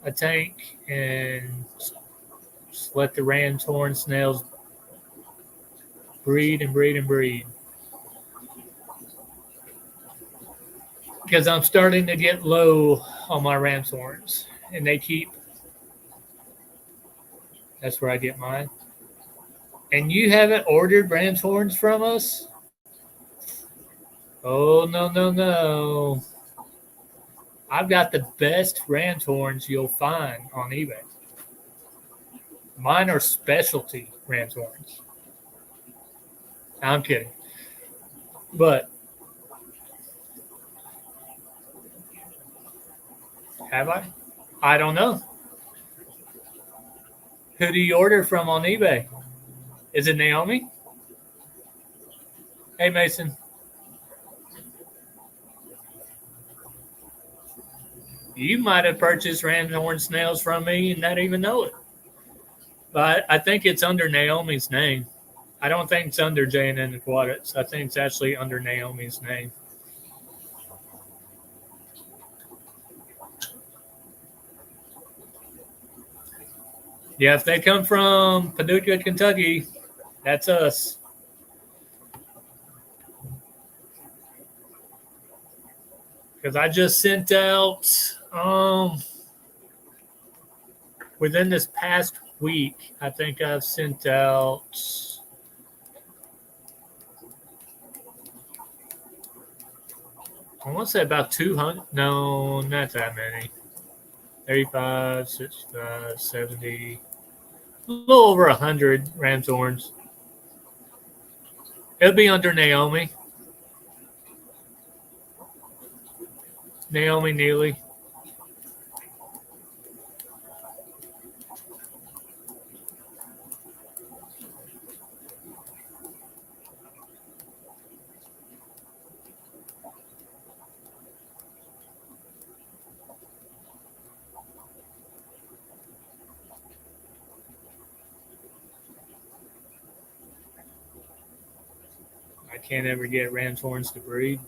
a tank and just let the ram's horn snails breed and breed and breed. Because I'm starting to get low on my ram's horns, and they keep. That's where I get mine. And you haven't ordered ram's horns from us? Oh, no, no, no. I've got the best ram's horns you'll find on eBay. Mine are specialty ram's horns. I'm kidding. But have I? I don't know. Who do you order from on eBay? Is it Naomi? Hey, Mason. You might have purchased ram's horn snails from me and not even know it. But I think it's under Naomi's name. I don't think it's under J&N Aquatics. I think it's actually under Naomi's name. Yeah, if they come from Paducah, Kentucky, that's us. Because I just sent out, within this past week, I think I've sent out, I want to say about 200. No, not that many. 35, 65, 70, a little over 100 ram's horns. It'll be under Naomi. Naomi Neely. I can't ever get ram's horns to breed.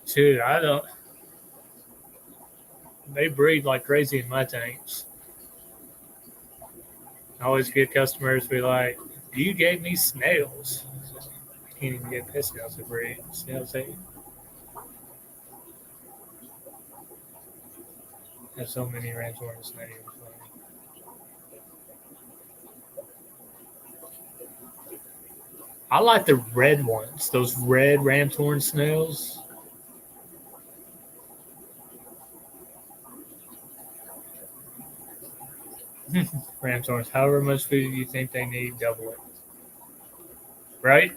Dude, I don't. They breed like crazy in my tanks. I always get customers be like, "You gave me snails." I can't even get pit snails to breed. Snails have so many ram's horns. Not even funny. I like the red ones. Those red ram's horn snails. Ram's horns. However much food you think they need, double it. Right?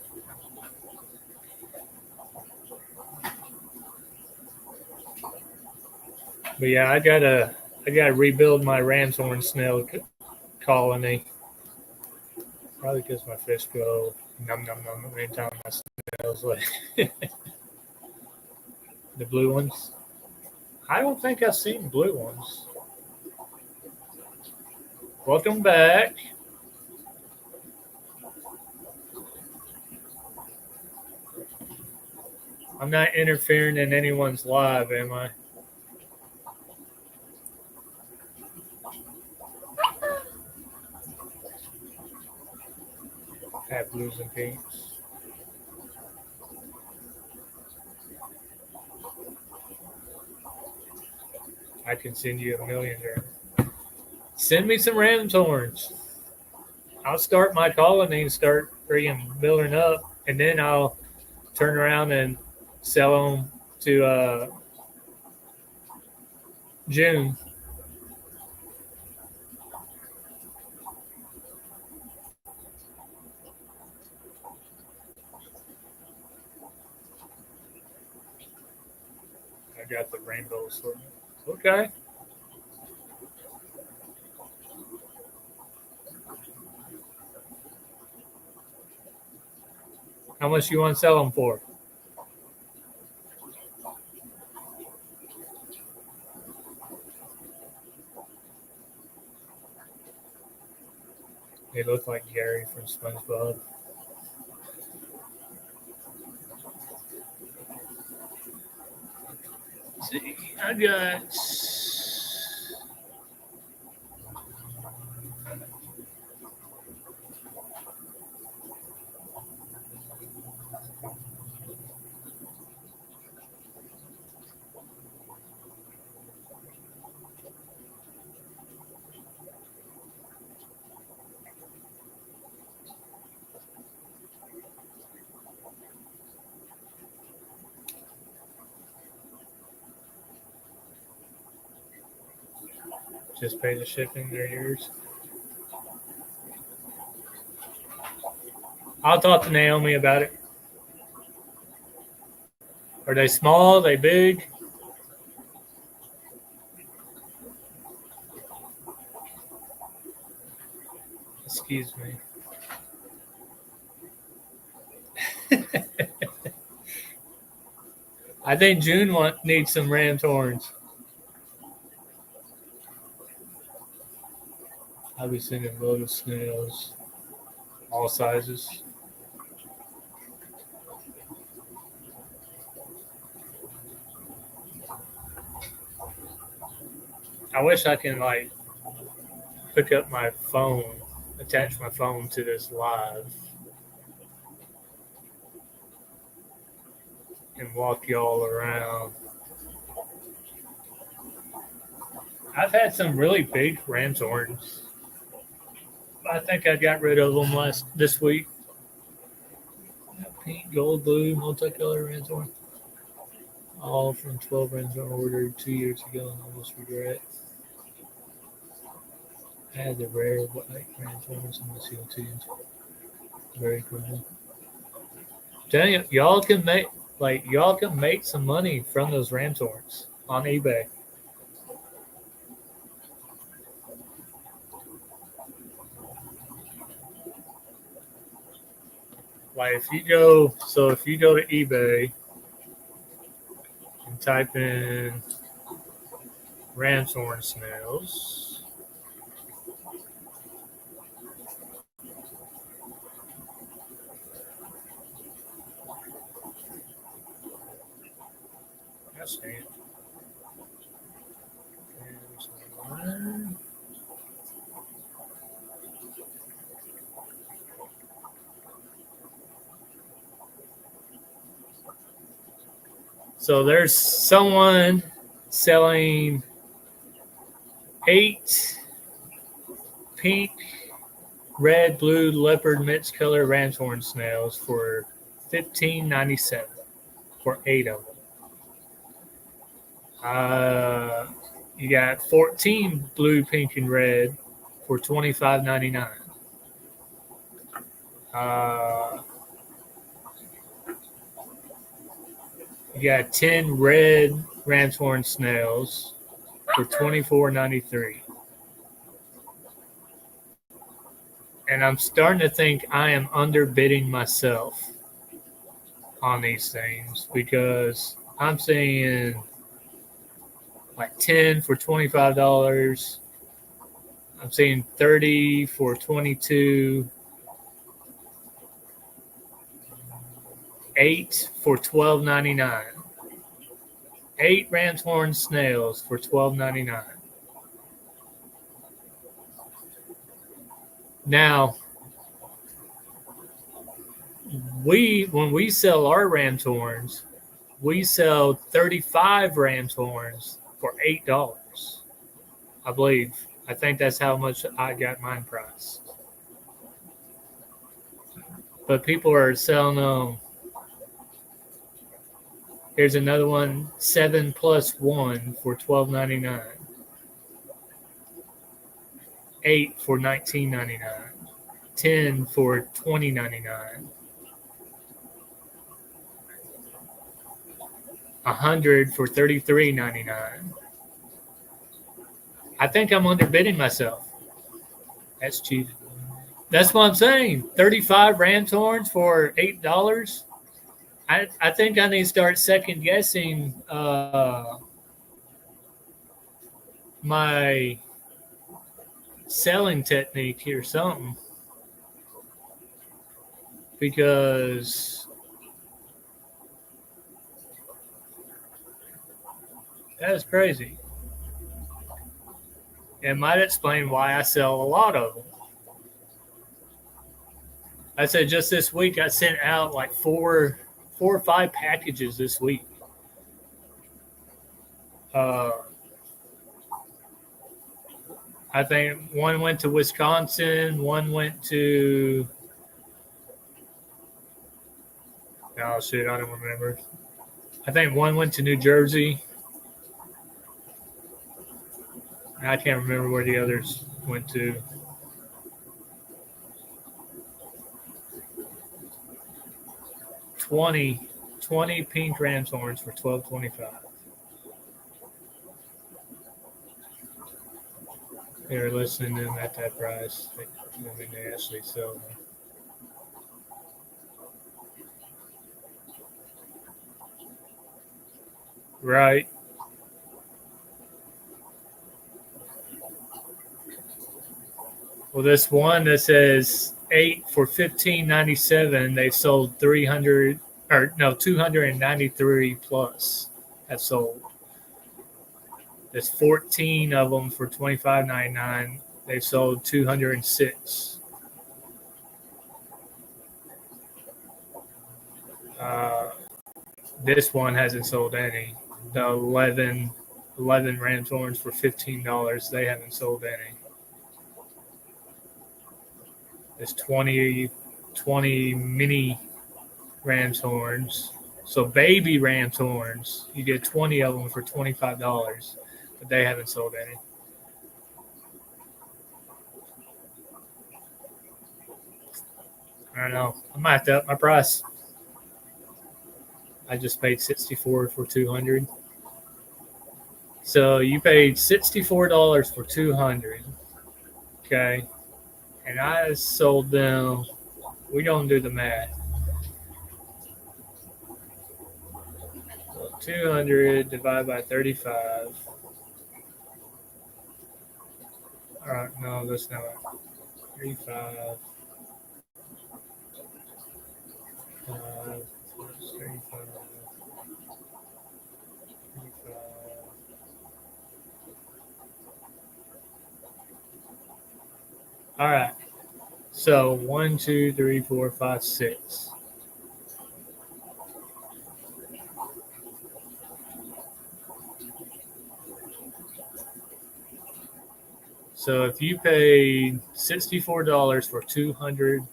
But yeah, I gotta rebuild my ram's horn snail colony. Probably because my fish go num num num anytime my snails like the blue ones. I don't think I've seen blue ones. Welcome back. I'm not interfering in anyone's live, am I? Have blues and pinks. I can send you a million there. Send me some ram's horns. I'll start my colony and start freaking building up, and then I'll turn around and sell them to June. I got the rainbow assortment. Okay. How much you want to sell them for? They look like Gary from SpongeBob. Let's see, I got. Just pay the shipping, they're yours. I'll talk to Naomi about it. Are they small? Are they big? Excuse me. I think June needs some ram's horns. I'll be sending lotus snails, all sizes. I wish I can like hook up my phone, attach my phone to this live, and walk y'all around. I've had some really big ram's horns. I think I got rid of them this week. Pink, gold, blue, multicolor ram's horn. All from 12 ram's horn ordered 2 years ago and almost regret. I had the rare white ram's horns in the CO2. Very cool. Tell you, y'all can make some money from those ram's horns on eBay. Like if you go to eBay and type in ram's horn snails, that's neat. So there's someone selling 8 pink, red, blue, leopard, mixed color ram's horn snails for $15.97 for 8 of them. You got 14 blue, pink, and red for $25.99. You got 10 red ram's horn snails for $24.93. And I'm starting to think I am underbidding myself on these things because I'm seeing like 10 for $25. I'm seeing 30 for $22. 8 for $12.99. 8 ram's horn snails for $12.99. Now, when we sell our ram's horns, we sell 35 ram's horns for $8. I believe. I think that's how much I got mine priced. But people are selling them. Here's another one, 7 plus 1 for $12.99. 8 for $19.99. 10 for $20.99. 100 for $33.99. I think I'm underbidding myself. That's cheap. That's what I'm saying. 35 ram's horns for $8. I think I need to start second guessing my selling technique here, something, because that is crazy. It might explain why I sell a lot of them. I said just this week I sent out like four or five packages this week. I think one went to Wisconsin, one went to, oh shit, I don't remember. I think one went to New Jersey. I can't remember where the others went to. $20 pink ram's horns for $12.25. They're listing them at that price. I mean, they actually sell them. Right. Well, this one that says 8 for $15.97, they've sold 293 plus have sold. There's 14 of them for $25.99. They've sold 206. This one hasn't sold any. The 11 ram's horns for $15, they haven't sold any. There's 20 mini ram's horns. So baby ram's horns, you get 20 of them for $25, but they haven't sold any. I don't know. I might have to up my price. I just paid $64 for 200. So you paid $64 for 200. Okay. And I sold them. We don't do the math. So 200 divided by 35. All right. No, that's not right. 35. 35. All right. So 1, 2, 3, 4, 5, 6. So if you paid $64 for 200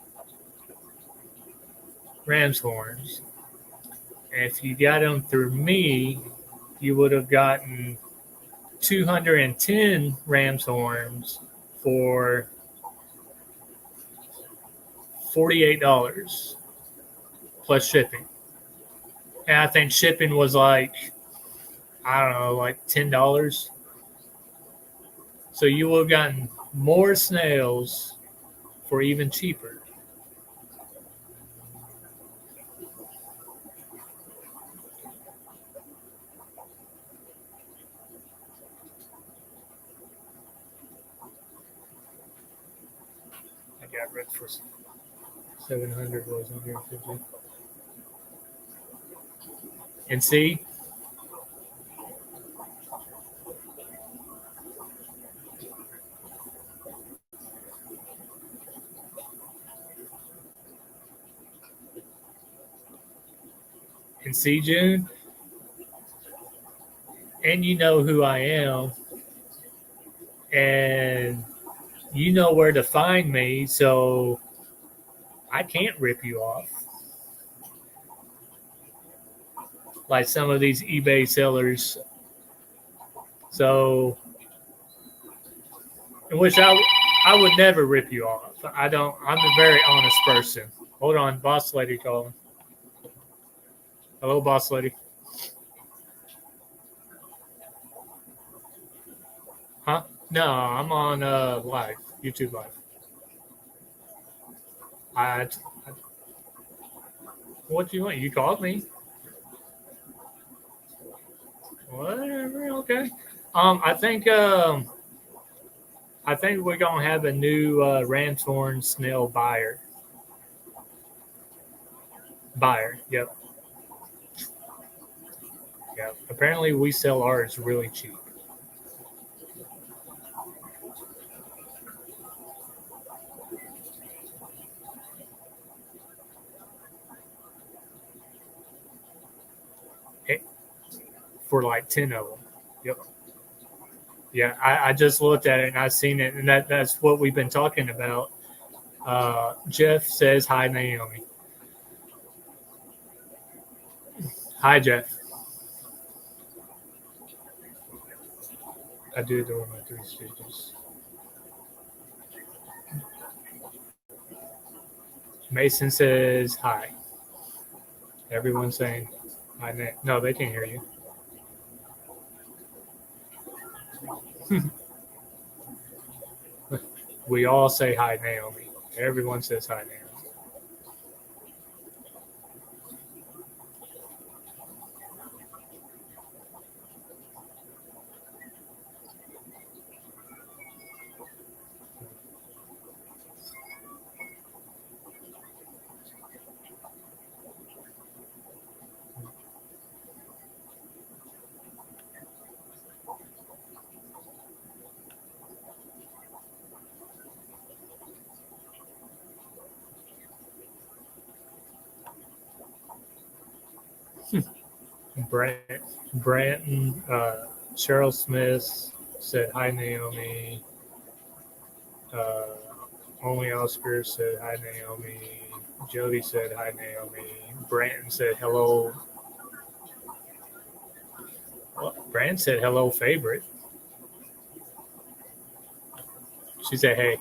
ram's horns, and if you got them through me, you would have gotten 210 ram's horns for $48 plus shipping. And I think shipping was like, I don't know, like $10. So you would have gotten more snails for even cheaper. I got rid for 700 was 150. And see, June, and you know who I am, and you know where to find me, so I can't rip you off like some of these eBay sellers. So, in which I would never rip you off. I don't. I'm a very honest person. Hold on, boss lady calling. Hello, boss lady. Huh? No, I'm on live, YouTube live. I, what do you want? You called me. Whatever. Okay. I think we're gonna have a new ram's horn snail buyer. Buyer. Yep. Yep. Apparently, we sell ours really cheap. It, for like 10 of them. Yep. Yeah, I just looked at it and I seen it, and that's what we've been talking about. Jeff says hi, Naomi. Hi, Jeff. I do adore my Three Stooges. Mason says hi. Everyone's saying hi. No, they can't hear you. We all say hi, Naomi. Everyone says hi, Naomi. Branton, Cheryl Smith said hi, Naomi. Uh, Only Oscar said hi, Naomi. Jody said hi, Naomi. Branton said hello. Well, Branton said hello, favorite. She said hey.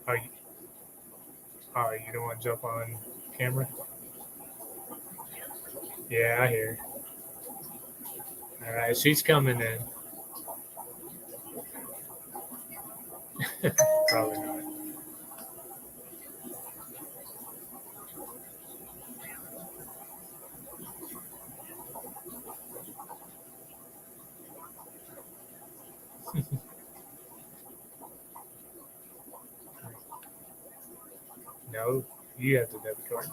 Are you, you don't want to jump on camera? Yeah, I hear. All right, she's coming in. Probably not. No, you have the debit card.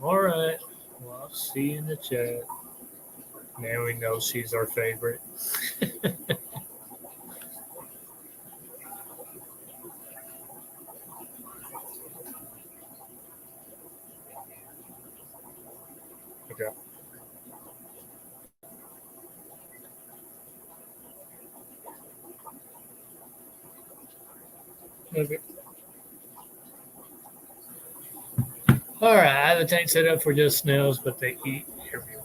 All right. Well, I'll see you in the chat. Now we know she's our favorite. Okay. Okay. All right. I have a tank set up for just snails, but they eat everyone.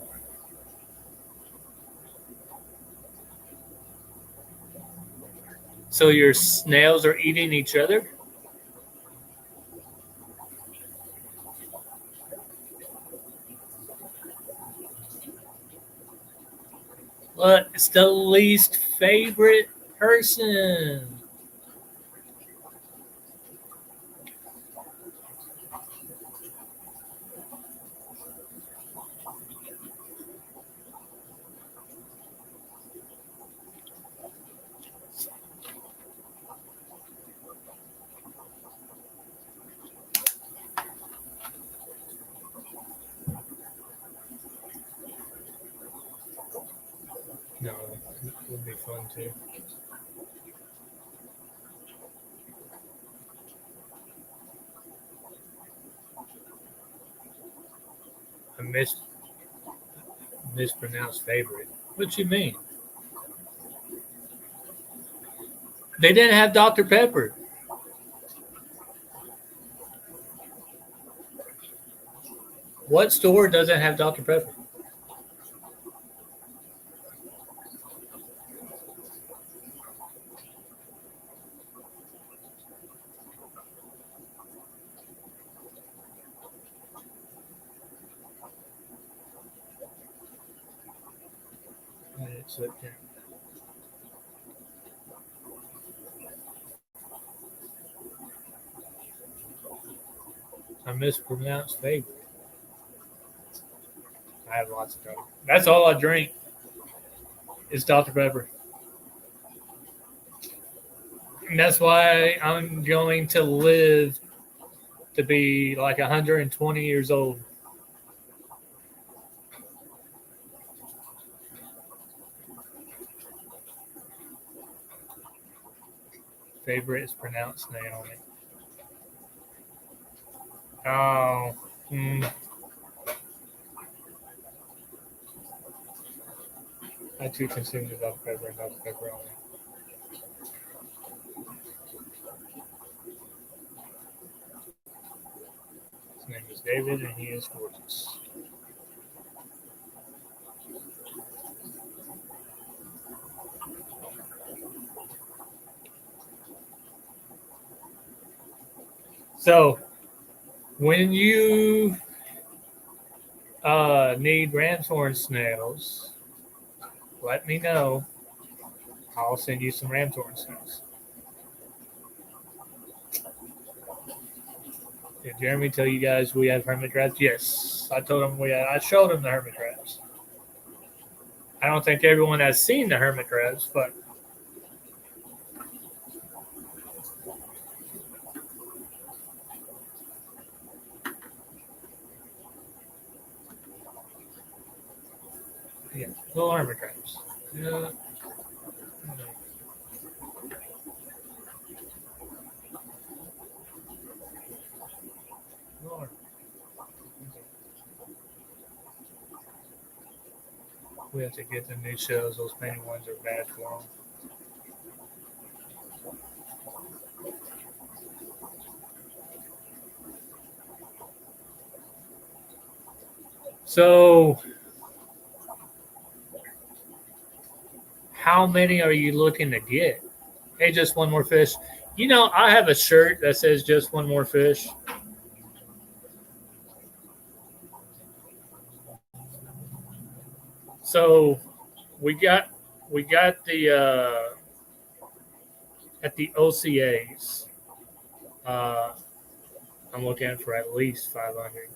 So your snails are eating each other? What? It's the least favorite person. fun too. A mispronounced favorite. What you mean? They didn't have Dr. Pepper. What store doesn't have Dr. Pepper? It's okay. A mispronounced favorite. I have lots of Dr. That's all I drink is Dr. Pepper. And that's why I'm going to live to be like 120 years old. Favorite is pronounced Naomi. Oh, I too consume the Dr. Pepper and Dr. Pepper only. His name is David, and he is gorgeous. So, when you need ram's horn snails, let me know. I'll send you some ram's horn snails. Did Jeremy tell you guys we have hermit crabs? Yes, I told him I showed him the hermit crabs. I don't think everyone has seen the hermit crabs, but yeah, little hermit crabs. Yeah. Lord. We have to get the new shows. Those painted ones are bad for them. So, how many are you looking to get? Hey, just one more fish. You know, I have a shirt that says just one more fish. So we got the at the OCAs. I'm looking for at least 500.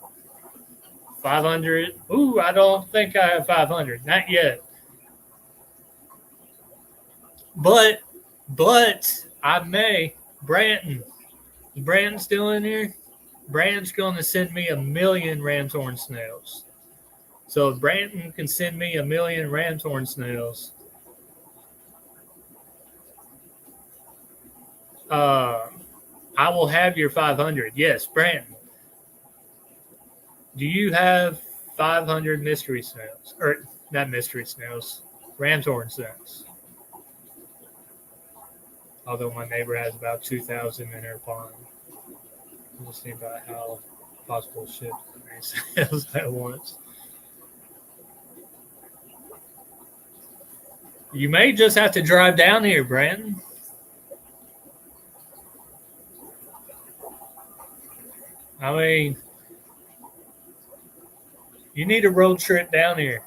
500. Ooh, I don't think I have 500. Not yet. But I may. Branton. Is Branton still in here? Branton's going to send me 1,000,000 ram's horn snails. So if Branton can send me 1,000,000 ram's horn snails, I will have your 500. Yes, Branton. Do you have 500 mystery snails? Or not mystery snails, ram's horn snails. Although my neighbor has about 2,000 in her pond. We'll see about how possible shit snails at once. You may just have to drive down here, Brandon. I mean, you need a road trip down here.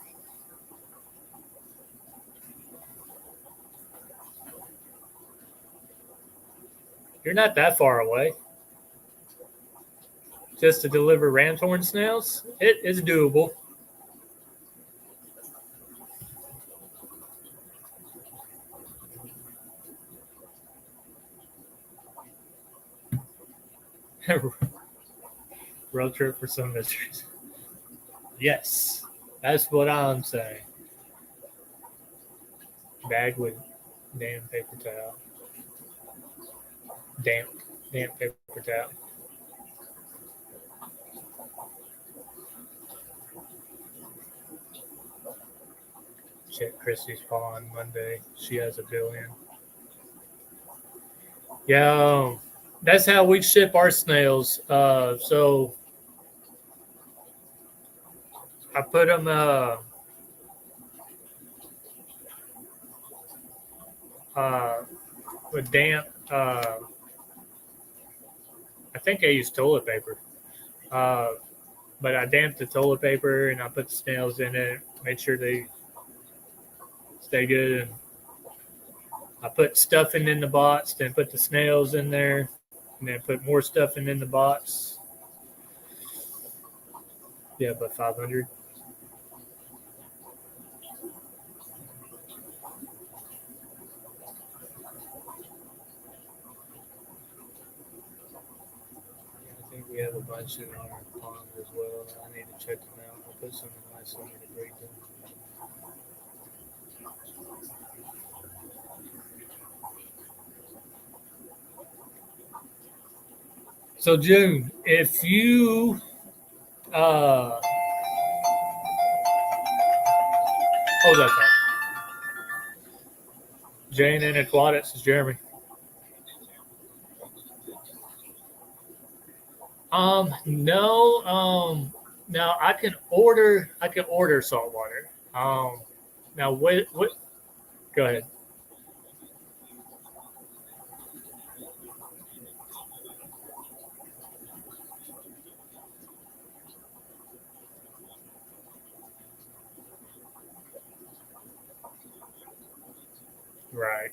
You're not that far away. Just to deliver ram's horn snails, it is doable. Road trip for some mysteries. Yes, that's what I'm saying. Bag with Damn paper towel. Damp paper towel. Check Christy's call on Monday. She has a billion. Yeah, that's how we ship our snails. So I put them uh, with damp. I think I use toilet paper. Uh, but I damped the toilet paper and I put the snails in it. Made sure they stay good. And I put stuffing in the box, then put the snails in there, and then put more stuffing in the box. Yeah, about 500. I think we have a bunch in our pond as well. I need to check them out. I'll put some in my summer to breed them. So June, if you hold that thought. Jane and Aquatics is Jeremy. No, now I can order salt water. Now what, go ahead. Right.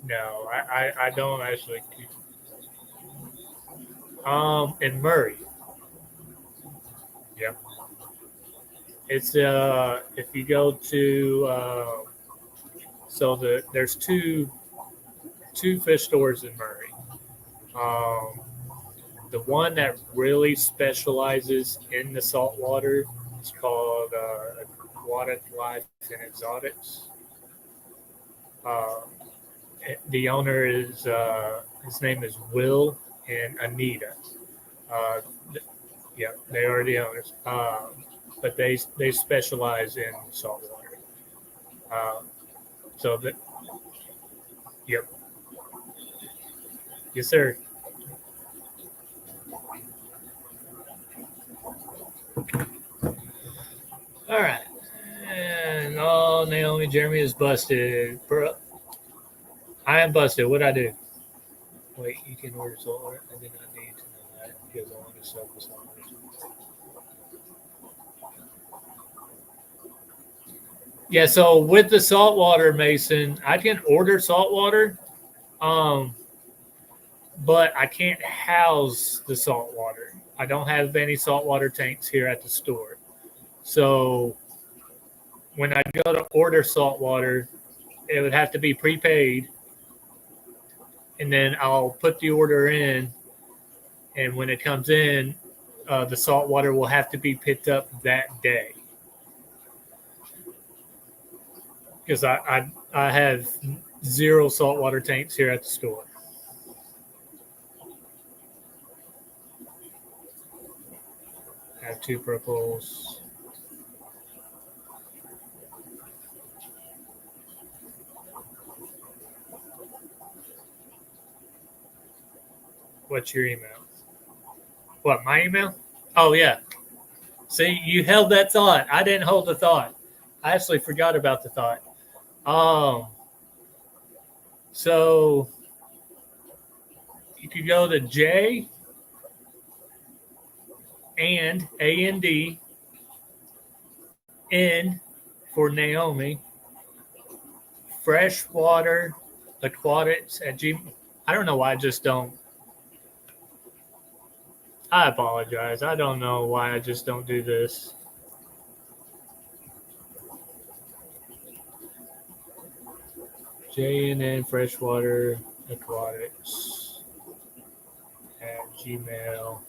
No, I don't actually keep, in Murray. Yep. It's if you go to there's two fish stores in Murray. Um, the one that really specializes in the salt water is called Aquatic Life and Exotics. Uh, the owner is his name is Will and Anita. Uh, yeah, they are the owners, but they specialize in salt water. Um, so that yep, yes sir. All right. And oh, Naomi, Jeremy is busted. Bro, I am busted. What'd I do? Wait, you can order salt water. I did not need to know that because I want to sell this water. Yeah, so with the salt water, Mason, I can order salt water, um, but I can't house the salt water. I don't have any saltwater tanks here at the store. So when I go to order salt water, it would have to be prepaid, and then I'll put the order in, and when it comes in, the salt water will have to be picked up that day because I have zero saltwater tanks here at the store. I have two purples. What's your email? What, my email? Oh, yeah. See, you held that thought. I didn't hold the thought. I actually forgot about the thought. Um, so you could go to J and AND N for Naomi, freshwater aquatics at G. I don't know why I just don't. I apologize. I don't know why I just don't do this. JNN Freshwater Aquatics at gmail.com.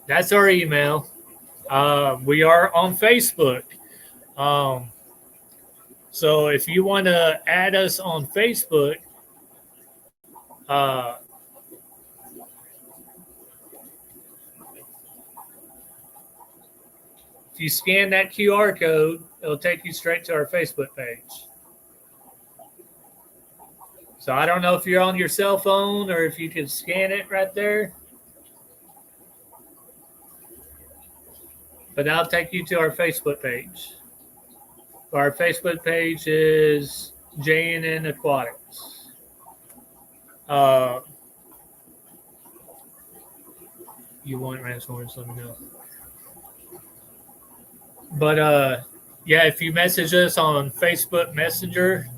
That's our email. We are on Facebook. Um, so if you want to add us on Facebook, uh, if you scan that QR code, it'll take you straight to our Facebook page. So I don't know if you're on your cell phone or if you can scan it right there, but that'll take you to our Facebook page. Our Facebook page is JNN Aquatics. You want ransomware, let me know. But yeah, if you message us on Facebook Messenger,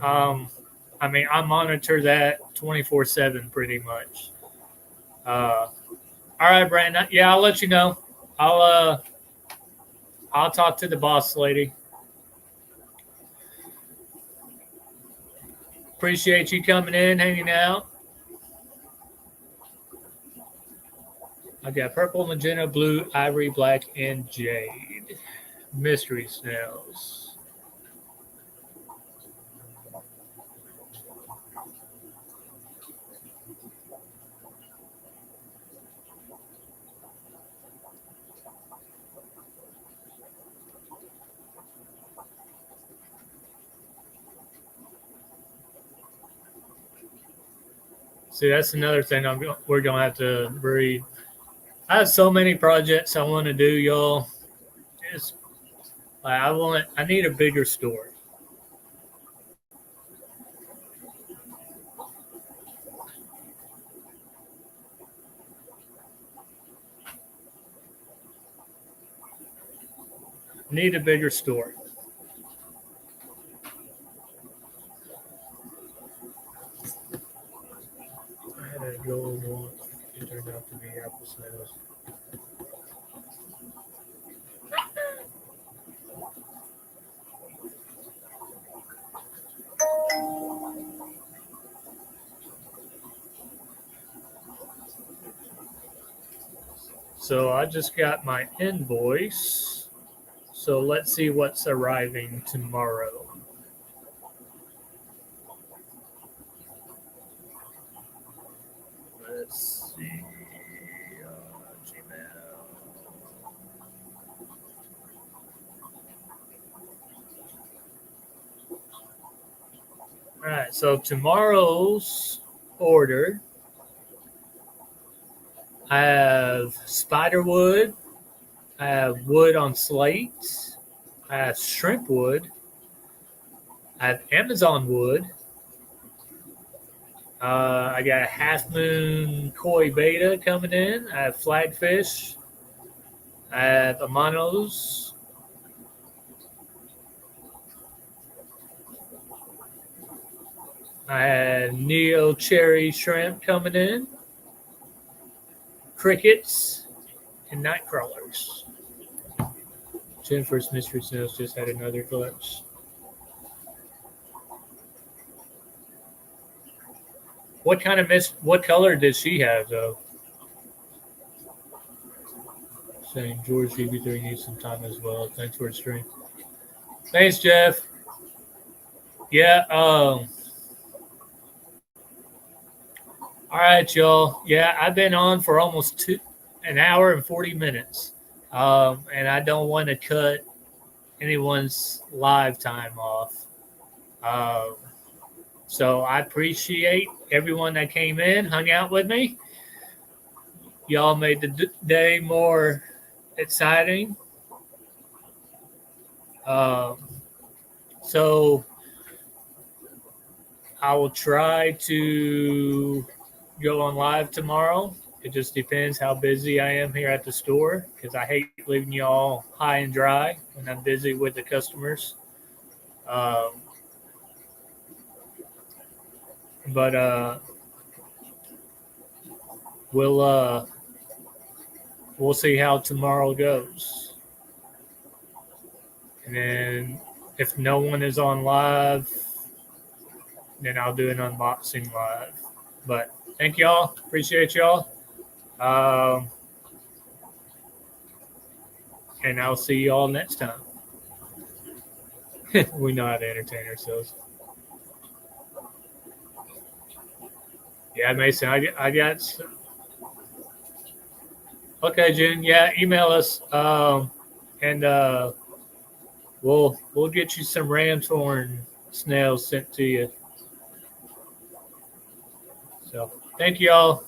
I mean, I monitor that 24/7 pretty much. All right, Brandon. Yeah, I'll let you know. I'll talk to the boss lady. Appreciate you coming in, hanging out. I got purple, magenta, blue, ivory, black, and jade. Mystery snails. See, that's another thing we're going to have to breed. I have so many projects I want to do, y'all. It's like I need a bigger store. Need a bigger store. I had a gold one. It turned out to be apple snails. So I just got my invoice. So let's see what's arriving tomorrow. Let's see. Gmail. All right. So tomorrow's order, I have spider wood. I have wood on slate. I have shrimp wood. I have Amazon wood. I got a half moon koi beta coming in. I have flagfish. I have amanos. I had neo cherry shrimp coming in. Crickets and night crawlers. Jennifer's Mystery Snails just had another clutch. What kind of what color did she have though? Saying George GB3 needs some time as well. Thanks for the stream. Thanks, Jeff. Yeah, all right, y'all. Yeah, I've been on for almost an hour and 40 minutes. And I don't want to cut anyone's live time off. So I appreciate everyone that came in, hung out with me. Y'all made the day more exciting. So I will try to go on live tomorrow. It just depends how busy I am here at the store because I hate leaving y'all high and dry when I'm busy with the customers. But we'll see how tomorrow goes. And then if no one is on live, then I'll do an unboxing live. But thank y'all. Appreciate y'all. And I'll see y'all next time. We know how to entertain ourselves. Yeah, Mason, I got. Okay, June. Yeah, email us, and we'll get you some ram's horn snails sent to you. So thank you all.